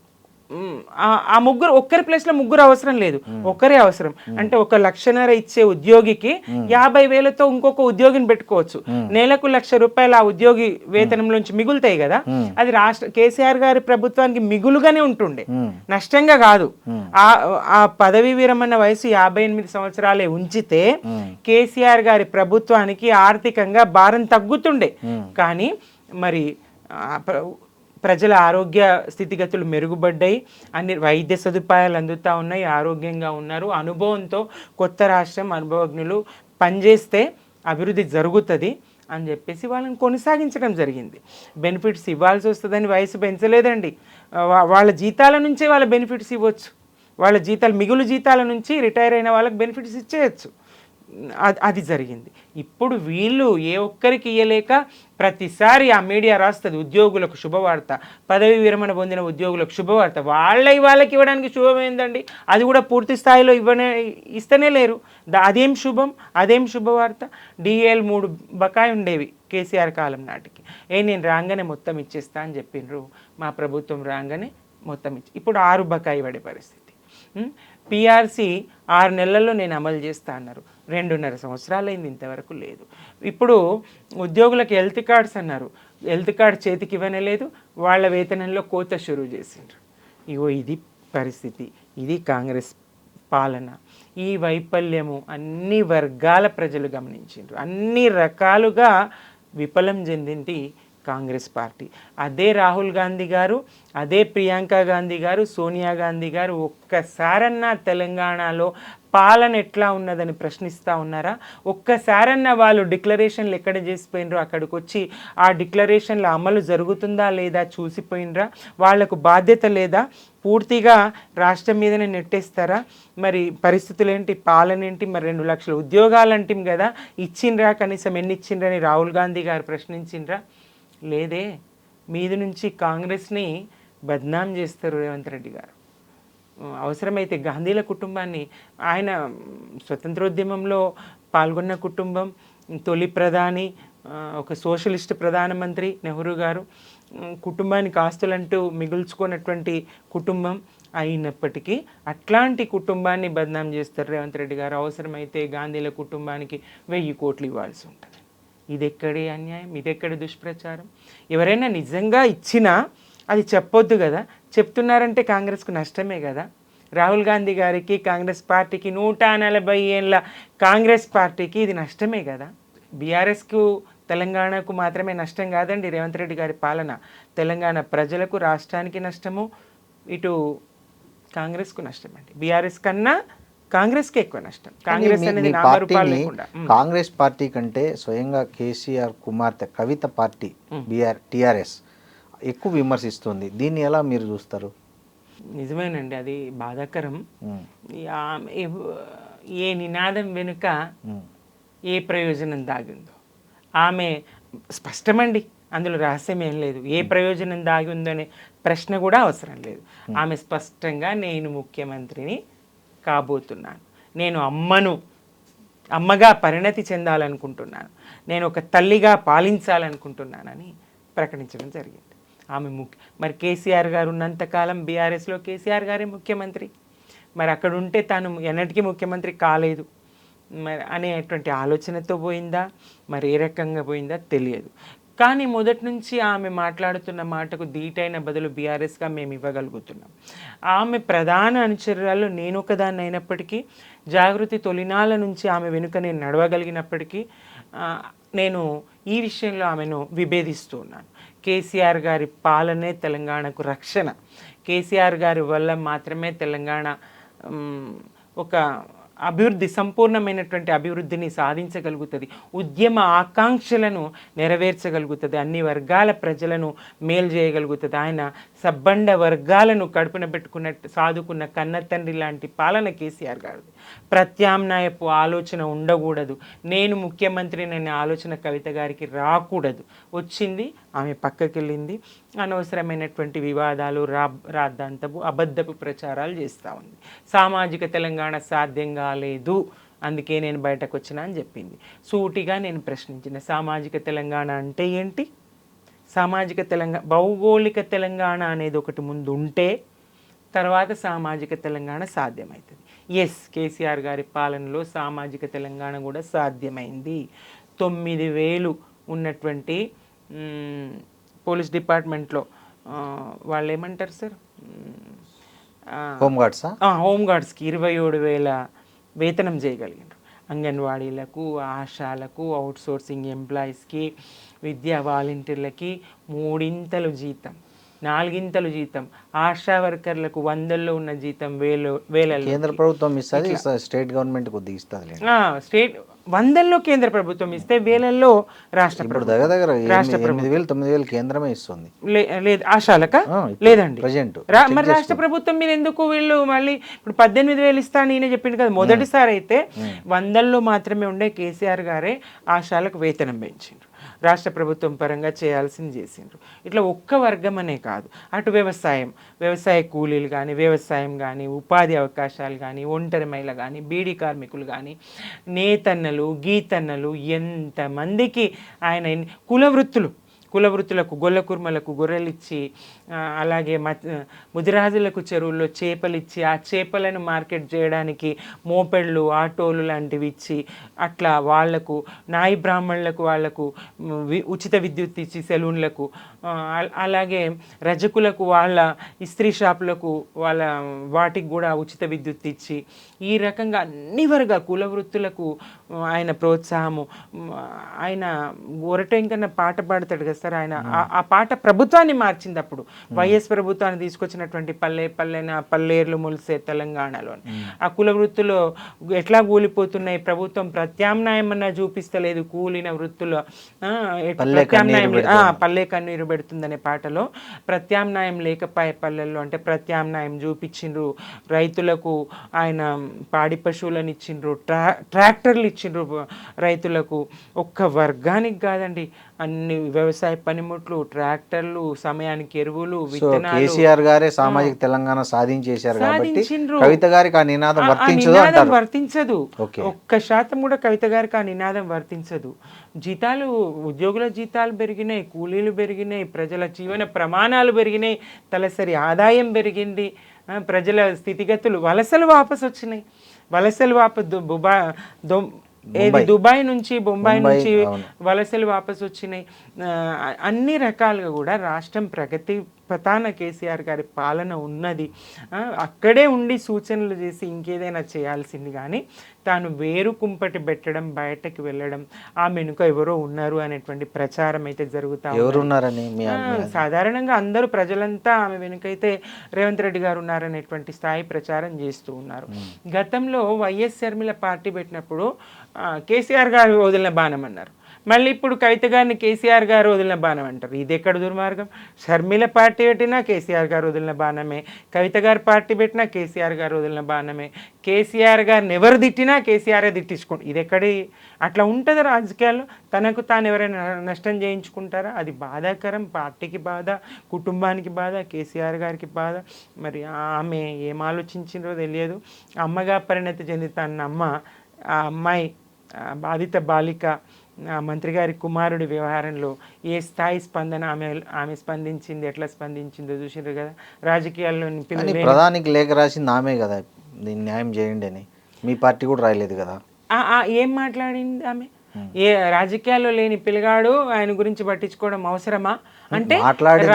ఆ ముగ్గురు, ఒక్కరి ప్లేస్లో 3 అవసరం లేదు, ఒక్కరే అవసరం. అంటే 1,00,000 ఇచ్చే ఉద్యోగికి 50,000తో ఇంకొక ఉద్యోగిని పెట్టుకోవచ్చు. నెలకు ₹1,00,000 ఆ ఉద్యోగి వేతనంలోంచి మిగులుతాయి కదా. అది కేసీఆర్ గారి ప్రభుత్వానికి మిగులుగానే ఉంటుండే, నష్టంగా కాదు. ఆ పదవీ విరమణ వయసు 58 సంవత్సరాలే ఉంచితే కేసీఆర్ గారి ప్రభుత్వానికి ఆర్థికంగా భారం తగ్గుతుండే. కానీ మరి ప్రజల ఆరోగ్య స్థితిగతులు మెరుగుపడ్డాయి, అన్ని వైద్య సదుపాయాలు అందుతూ ఉన్నాయి, ఆరోగ్యంగా ఉన్నారు. అనుభవంతో కొత్త రాష్ట్రం, అనుభవజ్ఞులు పనిచేస్తే అభివృద్ధి జరుగుతుంది అని చెప్పేసి వాళ్ళని కొనసాగించడం జరిగింది. బెనిఫిట్స్ ఇవ్వాల్సి వస్తుందని వయసు పెంచలేదండి. వాళ్ళ జీతాల నుంచే వాళ్ళ బెనిఫిట్స్ ఇవ్వచ్చు, వాళ్ళ జీతాలు మిగులు జీతాల నుంచి రిటైర్ అయిన వాళ్ళకి బెనిఫిట్స్ ఇచ్చేయచ్చు. అది జరిగింది. ఇప్పుడు వీళ్ళు ఏ ఒక్కరికి ఇయ్యలేక ప్రతిసారి ఆ మీడియా రాస్తుంది ఉద్యోగులకు శుభవార్త, పదవి విరమణ పొందిన ఉద్యోగులకు శుభవార్త. వాళ్ళకి ఇవ్వడానికి శుభమైందండి, అది కూడా పూర్తి స్థాయిలో ఇస్తనే లేరు. అదేం శుభం, అదేం శుభవార్త? DL 3 బకాయి ఉండేవి కేసీఆర్ కాలం నాటికి. నేను రాగానే మొత్తం ఇచ్చేస్తా అని చెప్పిండ్రు. మా ప్రభుత్వం రాగానే మొత్తం ఇప్పుడు 6 బకాయి పడే పరిస్థితి. PRC 6 నెలల్లో నేను అమలు చేస్తా అన్నారు, 2.5 సంవత్సరాలు అయింది, ఇంతవరకు లేదు. ఇప్పుడు ఉద్యోగులకు హెల్త్ కార్డ్స్ అన్నారు, హెల్త్ కార్డ్ చేతికి ఇవ్వనే లేదు, వాళ్ళ వేతనంలో కోత షురూ చేసిండ్రు. ఇది పరిస్థితి, ఇది కాంగ్రెస్ పాలన. ఈ వైఫల్యము అన్ని వర్గాల ప్రజలు గమనించిండ్రు, అన్ని రకాలుగా విఫలం చెందింది కాంగ్రెస్ పార్టీ. అదే రాహుల్ గాంధీ గారు, అదే ప్రియాంక గాంధీ గారు, సోనియా గాంధీ గారు ఒక్కసారన్నా తెలంగాణలో పాలన ఎట్లా ఉన్నదని ప్రశ్నిస్తూ ఉన్నారా? ఒక్కసారన్నా వాళ్ళు డిక్లరేషన్లు ఎక్కడ చేసిపోయినరో అక్కడికి వచ్చి ఆ డిక్లరేషన్ల అమలు జరుగుతుందా లేదా చూసిపోయినరా? వాళ్లకు బాధ్యత లేదా? పూర్తిగా రాష్ట్రం మీదనే నెట్టేస్తారా? మరి పరిస్థితులు ఏంటి, పాలన ఏంటి? మరి 2 లక్షల ఉద్యోగాలు అంటాం కదా, ఇచ్చిండ్రా? కనీసం ఎన్ని ఇచ్చిండ్రని రాహుల్ గాంధీ గారు ప్రశ్నించిండ్రా? లేదే. మీది నుంచి కాంగ్రెస్ని బద్నాం చేస్తారు రేవంత్ రెడ్డి గారు. అవసరమైతే గాంధీల కుటుంబాన్ని, ఆయన స్వతంత్రోద్యమంలో పాల్గొన్న కుటుంబం, తొలి ప్రధాని, ఒక సోషలిస్ట్ ప్రధానమంత్రి నెహ్రూ గారు, కుటుంబానికి ఆస్తులంటూ మిగుల్చుకున్నటువంటి కుటుంబం అయినప్పటికీ అట్లాంటి కుటుంబాన్ని బదనాం చేస్తారు రేవంత్ రెడ్డి గారు. అవసరమైతే గాంధీల కుటుంబానికి 1000 కోట్లు ఇవ్వాల్సి ఉంటుంది. ఇది ఎక్కడి అన్యాయం, ఇది ఎక్కడి దుష్ప్రచారం? ఎవరైనా నిజంగా ఇచ్చినా అది చెప్పొద్దు కదా. చెప్తున్నారంటే కాంగ్రెస్కు నష్టమే కదా. రాహుల్ గాంధీ గారికి, కాంగ్రెస్ పార్టీకి, 140 ఏళ్ళ కాంగ్రెస్ పార్టీకి ఇది నష్టమే కదా. బీఆర్ఎస్కు, తెలంగాణకు మాత్రమే నష్టం కాదండి రేవంత్ రెడ్డి గారి పాలన. తెలంగాణ ప్రజలకు, రాష్ట్రానికి నష్టము, ఇటు కాంగ్రెస్కు నష్టం అండి. బీఆర్ఎస్ కన్నా కాంగ్రెస్కి ఎక్కువ నష్టం. కాంగ్రెస్ అనేది నామరూపాలు లేకుండా. కాంగ్రెస్ పార్టీ కంటే స్వయంగా కేసీఆర్ కుమార్తె కవిత పార్టీ టీఆర్ఎస్ ఎక్కువ విమర్శిస్తుంది. దీన్ని ఎలా మీరు చూస్తారు? నిజమేనండి, అది బాధాకరం. ఏ నినాదం వెనుక ఏ ప్రయోజనం దాగిందో ఆమె స్పష్టమండి, అందులో రహస్యం ఏం లేదు. ఏ ప్రయోజనం దాగి ఉందో అనే ప్రశ్న కూడా అవసరం లేదు. ఆమె స్పష్టంగా నేను ముఖ్యమంత్రిని కాబోతున్నాను, నేను అమ్మగా పరిణతి చెందాలనుకుంటున్నాను, నేను ఒక తల్లిగా పాలించాలనుకుంటున్నానని ప్రకటించడం జరిగింది. ఆమె మరి కేసీఆర్ గారు ఉన్నంతకాలం బీఆర్ఎస్లో కేసీఆర్ గారే ముఖ్యమంత్రి. మరి అక్కడ ఉంటే తాను ఎన్నటికీ ముఖ్యమంత్రి కాలేదు మరి అనేటువంటి ఆలోచనతో పోయిందా, మరి ఏ రకంగా పోయిందా తెలియదు. కానీ మొదటి నుంచి ఆమె మాట్లాడుతున్న మాటకు ధీటైన బదులు బీఆర్ఎస్గా మేము ఇవ్వగలుగుతున్నాం. ఆమె ప్రధాన అనుచరురాలు నేను ఒకదాన్ని అయినప్పటికీ, జాగృతి తొలినాళ్ళ నుంచి ఆమె వెనుక నేను నడవగలిగినప్పటికీ నేను ఈ విషయంలో ఆమెను విభేదిస్తూ ఉన్నాను. కేసీఆర్ గారి పాలనే తెలంగాణకు రక్షణ. కేసీఆర్ గారి వల్ల మాత్రమే తెలంగాణ ఒక అభివృద్ధి, సంపూర్ణమైనటువంటి అభివృద్ధిని సాధించగలుగుతుంది, ఉద్యమ ఆకాంక్షలను నెరవేర్చగలుగుతుంది, అన్ని వర్గాల ప్రజలను మేలు చేయగలుగుతుంది. ఆయన సబ్బండ వర్గాలను కడుపున పెట్టుకున్నట్టు సాదుకున్న కన్న తండ్రి లాంటి పాలన కేసీఆర్ గారిది. ప్రత్యామ్నాయపు ఆలోచన ఉండకూడదు, నేను ముఖ్యమంత్రిని అనే ఆలోచన కవిత గారికి రాకూడదు. వచ్చింది, ఆమె పక్కకెళ్ళింది, అనవసరమైనటువంటి వివాదాలు, రాద్ధాంతపు అబద్ధపు ప్రచారాలు చేస్తూ ఉంది. సామాజిక తెలంగాణ సాధ్యం కాలేదు, అందుకే నేను బయటకు వచ్చినా అని చెప్పింది. సూటిగా నేను ప్రశ్నించిన, సామాజిక తెలంగాణ అంటే ఏంటి? సామాజిక తెలంగాణ, భౌగోళిక తెలంగాణ అనేది ఒకటి ముందు ఉంటే తర్వాత సామాజిక తెలంగాణ సాధ్యమవుతుంది. ఎస్, కేసీఆర్ గారి పాలనలో సామాజిక తెలంగాణ కూడా సాధ్యమైంది. 9,000 ఉన్నటువంటి పోలీస్ డిపార్ట్మెంట్లో వాళ్ళు ఏమంటారు సార్, హోంగార్డ్స్కి 27,000 వేతనం చేయగలిగారు. అంగన్వాడీలకు, ఆశాలకు, అవుట్సోర్సింగ్ ఎంప్లాయీస్కి, విద్యా వాలంటీర్లకి 3 జీతం, 4 జీతం, ఆశా వర్కర్లకు 100లో ఉన్న జీతం 1000. కేంద్ర ప్రభుత్వం ఇస్తుంది, స్టేట్ గవర్నమెంట్ కొద్దిగా ఇస్తుంది. స్టేట్ 100లో కేంద్ర ప్రభుత్వం ఇస్తే 1000లో రాష్ట్ర ప్రభుత్వం. దగ్గర 8,000 9,000 కేంద్రమే ఇస్తుంది. లేదు ఆశాలక లేదండి ప్రజెంట్. మరి రాష్ట్ర ప్రభుత్వం మీద ఎందుకు వీళ్ళు మళ్ళీ ఇప్పుడు 18,000 ఇస్తా నేనే చెప్పింది కదా. మొదటిసారి అయితే 100లో మాత్రమే ఉండే కేసీఆర్ గారే ఆశాలకు వేతనం పెంచిండ్రు, రాష్ట్ర ప్రభుత్వం పరంగా చేయాల్సింది చేసిండ్రు. ఇట్లా ఒక్క వర్గం అనే కాదు, అటు వ్యవసాయ కూలీలు కానీ, వ్యవసాయం కానీ, ఉపాధి అవకాశాలు కానీ, ఒంటరి మహిళ కానీ, బీడీ కార్మికులు కానీ, నేతన్నలు, గీతన్నలు, ఎంతమందికి ఆయన కులవృత్తులకు, గొల్ల కుర్మలకు గొర్రెలిచ్చి, అలాగే ముదిరాజులకు చెరువుల్లో చేపలిచ్చి, ఆ చేపలను మార్కెట్ చేయడానికి మోపెళ్ళు, ఆటోలు లాంటివి ఇచ్చి, అట్లా వాళ్లకు నాయి బ్రాహ్మణులకు వాళ్లకు ఉచిత విద్యుత్ ఇచ్చి, సెలూన్లకు, అలాగే రజకులకు వాళ్ళ ఇస్త్రీ షాపులకు వాటికి కూడా ఉచిత విద్యుత్ ఇచ్చి, ఈ రకంగా అన్ని వర్గాల కులవృత్తులకు ఆయన ప్రోత్సాహము. ఆయన గొరటెంకన్న పాట పాడతాడు కదా సార్, ఆయన ఆ పాట ప్రభుత్వాన్ని మార్చింది. అప్పుడు వైఎస్ ప్రభుత్వాన్ని తీసుకొచ్చినటువంటి పల్లేర్లు మొలిసే తెలంగాణలో ఆ కుల వృత్తులు ఎట్లా కూలిపోతున్నాయి, ప్రభుత్వం ప్రత్యామ్నాయం అన్నా చూపిస్తలేదు, కూలిన వృత్తులు ప్రత్యామ్నాయం పల్లె కన్నీరు పెడుతుందనే పాటలో ప్రత్యామ్నాయం లేకపోయే పల్లెల్లో అంటే ప్రత్యామ్నాయం చూపించిండ్రు. రైతులకు ఆయన పాడి పశువులను ఇచ్చిండ్రు, ట్రాక్టర్లు ఇచ్చిండ్రు రైతులకు. ఒక్క వర్గానికి కాదండి, అన్ని వ్యవసాయ స్థాయి పనిముట్లు, ట్రాక్టర్లు, సమయానికి ఎరువులు, సో విత్తనాలు కేసీఆర్ గారే సామాజిక తెలంగాణ సాధించేశారు కాబట్టి సాధించిండ్రు. కవిత గారికి ఆ నినాదం ఆ వర్తించదు నినాదం అంటారు. వర్తించదు. ఓకే. 1% కూడా కవిత గారికి ఆ నినాదం వర్తించదు. జీతాలు, ఉద్యోగుల జీతాలు పెరిగినాయి, కూలీలు పెరిగినాయి, ప్రజల జీవన ప్రమాణాలు పెరిగినాయి, తలసరి ఆదాయం పెరిగింది, ప్రజల స్థితిగతులు, వలసలు వాపసు వచ్చినాయి. వలసలు దుబాయ్ నుంచి, బొంబాయి నుంచి వలసలు వాపసు వచ్చినాయి. అన్ని రకాలుగా కూడా రాష్ట్రం ప్రగతి పతాన కేసీఆర్ గారి పాలన ఉన్నది. అక్కడే ఉండి సూచనలు చేసి ఇంకేదైనా చేయాల్సింది కానీ తాను వేరు కుంపటి పెట్టడం, బయటకు వెళ్ళడం, ఆమె వెనుక ఎవరో ఉన్నారు అనేటువంటి ప్రచారం అయితే జరుగుతా ఎవరున్నారని సాధారణంగా అందరూ ప్రజలంతా ఆమె వెనుకైతే రేవంత్ రెడ్డి గారు ఉన్నారనేటువంటి స్థాయి ప్రచారం చేస్తూ ఉన్నారు. గతంలో వైఎస్ షర్మిల పార్టీ పెట్టినప్పుడు కేసీఆర్ గారు వదిలిన బాణం అన్నారు. మళ్ళీ ఇప్పుడు కవిత గారిని కేసీఆర్ గారు వదిలిన బాణం అంటారు. ఇది ఎక్కడ దుర్మార్గం? షర్మిల పార్టీ పెట్టినా కేసీఆర్ గారు వదిలిన బాణమే, కవిత గారు పార్టీ పెట్టినా కేసీఆర్ గారు వదిలిన బాణమే, కేసీఆర్ గారిని ఎవరు తిట్టినా కేసీఆరే తిట్టించుకోండి. ఇది ఎక్కడి అట్లా ఉంటుంది రాజకీయాల్లో? తనకు తాను ఎవరైనా నష్టం చేయించుకుంటారా? అది బాధాకరం. పార్టీకి బాధ, కుటుంబానికి బాధ, కేసీఆర్ గారికి బాధ. మరి ఆమె ఏం ఆలోచించిందో తెలియదు. అమ్మగా పరిణతి చెందుతున్న అమ్మ, ఆ అమ్మాయి బాధిత బాలిక, మంత్రి గారి కుమారుడి వ్యవహారంలో ఏ స్థాయి స్పందన ఆమె స్పందించింది, ఎట్లా స్పందించిందో చూసిండ్రు కదా. రాజకీయాల్లో ప్రధానికి లేఖ రాసింది ఆమె కదా, దీన్ని న్యాయం చేయండి అని. మీ పార్టీ కూడా రాయలేదు కదా. ఏం మాట్లాడింది ఆమె? ఏ రాజకీయాల్లో లేని పిల్లగాడు ఆయన గురించి పట్టించుకోవడం అవసరమా? అంటే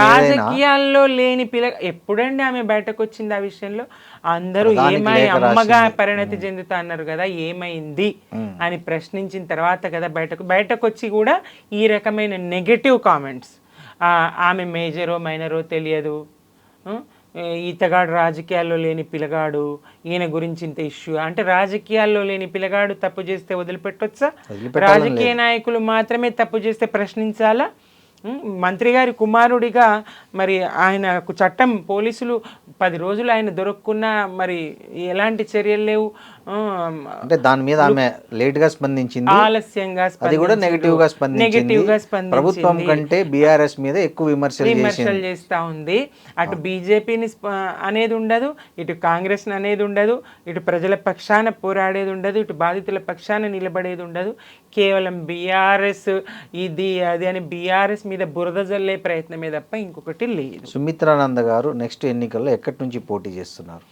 రాజకీయాల్లో లేని ఎప్పుడండి ఆమె బయటకు వచ్చింది ఆ విషయంలో? అందరూ ఏమై అమ్మగా పరిణతి చెందుతా అన్నారు కదా, ఏమైంది అని ప్రశ్నించిన తర్వాత కదా బయటకు వచ్చి కూడా ఈ రకమైన నెగటివ్ కామెంట్స్. ఆమె మేజరో మైనరో తెలియదు, ఈతగాడు రాజకీయాల్లో లేని పిల్లగాడు, ఈయన గురించి ఇంత ఇష్యూ అంటే. రాజకీయాల్లో లేని పిల్లగాడు తప్పు చేస్తే వదిలిపెట్టొచ్చా? రాజకీయ నాయకులు మాత్రమే తప్పు చేస్తే ప్రశ్నించాలా? మంత్రి గారి కుమారుడిగా మరి ఆయనకు చట్టం, పోలీసులు 10 రోజులు ఆయన దొరక్కున్నా మరి ఎలాంటి చర్యలు లేవు. అంటే దాని మీద ఆమె లేట్ గా స్పందించింది, ఆలస్యంగా, అది కూడా నెగటివ్ గా స్పందించింది. ప్రభుత్వం కంటే బీఆర్ఎస్ మీద ఎక్కువ విమర్శలు చేస్తా ఉంది. అటు బీజేపీని అనేది ఉండదు, ఇటు కాంగ్రెస్ అనేది ఉండదు, ఇటు ప్రజల పక్షాన పోరాడేది ఉండదు, ఇటు బాధితుల పక్షాన నిలబడేది ఉండదు. కేవలం బీఆర్ఎస్ ఇది అది అని బీఆర్ఎస్ మీద బురద జల్లే ప్రయత్నమే తప్ప ఇంకొకటి లేదు. సుమిత్రానంద గారు నెక్స్ట్ ఎన్నికల్లో ఎక్కడి నుంచి పోటీ చేస్తున్నారు?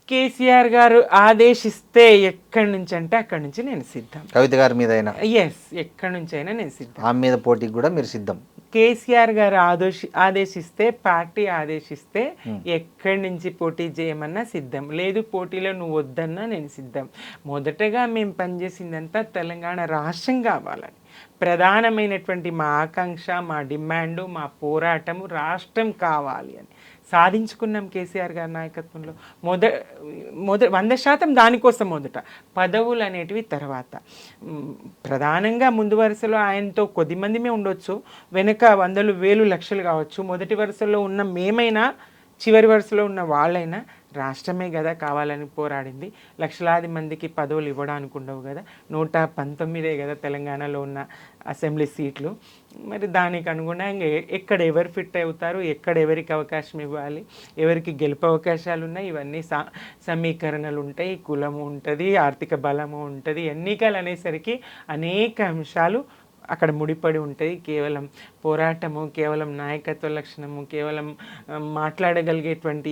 కేసీఆర్ గారు ఆదేశిస్తే ఎక్కడి నుంచి అంటే అక్కడి నుంచి నేను సిద్ధం. కవిత గారి మీద అయినా? ఎస్, ఎక్కడి నుంచి అయినా నేను సిద్ధం. ఆమె మీద పోటీకి కూడా మీరు సిద్ధం? కేసీఆర్ గారు ఆదేశిస్తే, పార్టీ ఆదేశిస్తే ఎక్కడి నుంచి పోటీ చేయమన్నా సిద్ధం. లేదు పోటీలో నువ్వు వద్దన్నా నేను సిద్ధం. మొదటగా మేము పనిచేసిందంతా తెలంగాణ రాష్ట్రం కావాలని. ప్రధానమైనటువంటి మా ఆకాంక్ష, మా డిమాండు, మా పోరాటము రాష్ట్రం కావాలి అని సాధించుకున్నాం కేసీఆర్ గారి నాయకత్వంలో. 100% దానికోసం మొదట, పదవులు అనేటివి తర్వాత. ప్రధానంగా ముందు వరుసలో ఆయనతో కొద్దిమందిమే ఉండొచ్చు, వెనుక 100,000, 1,000, లక్షలు కావచ్చు. మొదటి వరుసలో ఉన్న మేమైనా, చివరి వరుసలో ఉన్న వాళ్ళైనా రాష్ట్రమే కదా కావాలని పోరాడింది. లక్షలాది మందికి పదవులు ఇవ్వడానికి ఉండవు కదా, 119 కదా తెలంగాణలో ఉన్న అసెంబ్లీ సీట్లు. మరి దానికి అనుగుణంగా ఎక్కడ ఎవరు ఫిట్ అవుతారు, ఎక్కడ ఎవరికి అవకాశం ఇవ్వాలి, ఎవరికి గెలుపు అవకాశాలు ఉన్నాయి, ఇవన్నీ సమీకరణలు ఉంటాయి. కులము ఉంటుంది, ఆర్థిక బలము ఉంటుంది. ఎన్నికలు అనేసరికి అనేక అంశాలు అక్కడ ముడిపడి ఉంటాయి. కేవలం పోరాటము, కేవలం నాయకత్వ లక్షణము, కేవలం మాట్లాడగలిగేటువంటి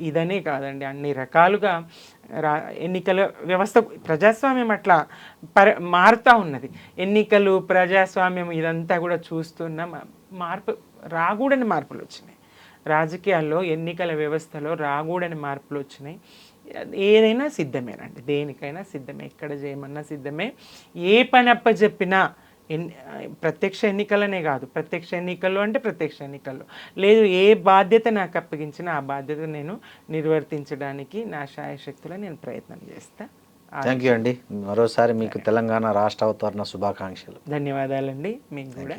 ఇదనే కాదండి. అన్ని రకాలుగా ఎన్నికల వ్యవస్థ, ప్రజాస్వామ్యం అట్లా మారుతూ ఉన్నది. ఎన్నికలు, ప్రజాస్వామ్యం ఇదంతా కూడా చూస్తున్న రాకూడని మార్పులు వచ్చినాయి. రాజకీయాల్లో, ఎన్నికల వ్యవస్థలో రాకూడని మార్పులు వచ్చినాయి. ఏదైనా సిద్ధమేనండి, దేనికైనా సిద్ధమే, ఎక్కడ చేయమన్నా సిద్ధమే. ఏ పని అప్పచెప్పినా ప్రత్యక్ష ఎన్నికలనే కాదు, ప్రత్యక్ష ఎన్నికల్లో అంటే ప్రత్యక్ష ఎన్నికల్లో లేదు, ఏ బాధ్యత నాకు అప్పగించినా ఆ బాధ్యత నేను నిర్వర్తించడానికి నా శాయశక్తులు నేను ప్రయత్నం చేస్తా. థ్యాంక్ యూ అండి. మరోసారి మీకు తెలంగాణ రాష్ట్ర అవతరణ శుభాకాంక్షలు. ధన్యవాదాలండి. మీకు కూడా.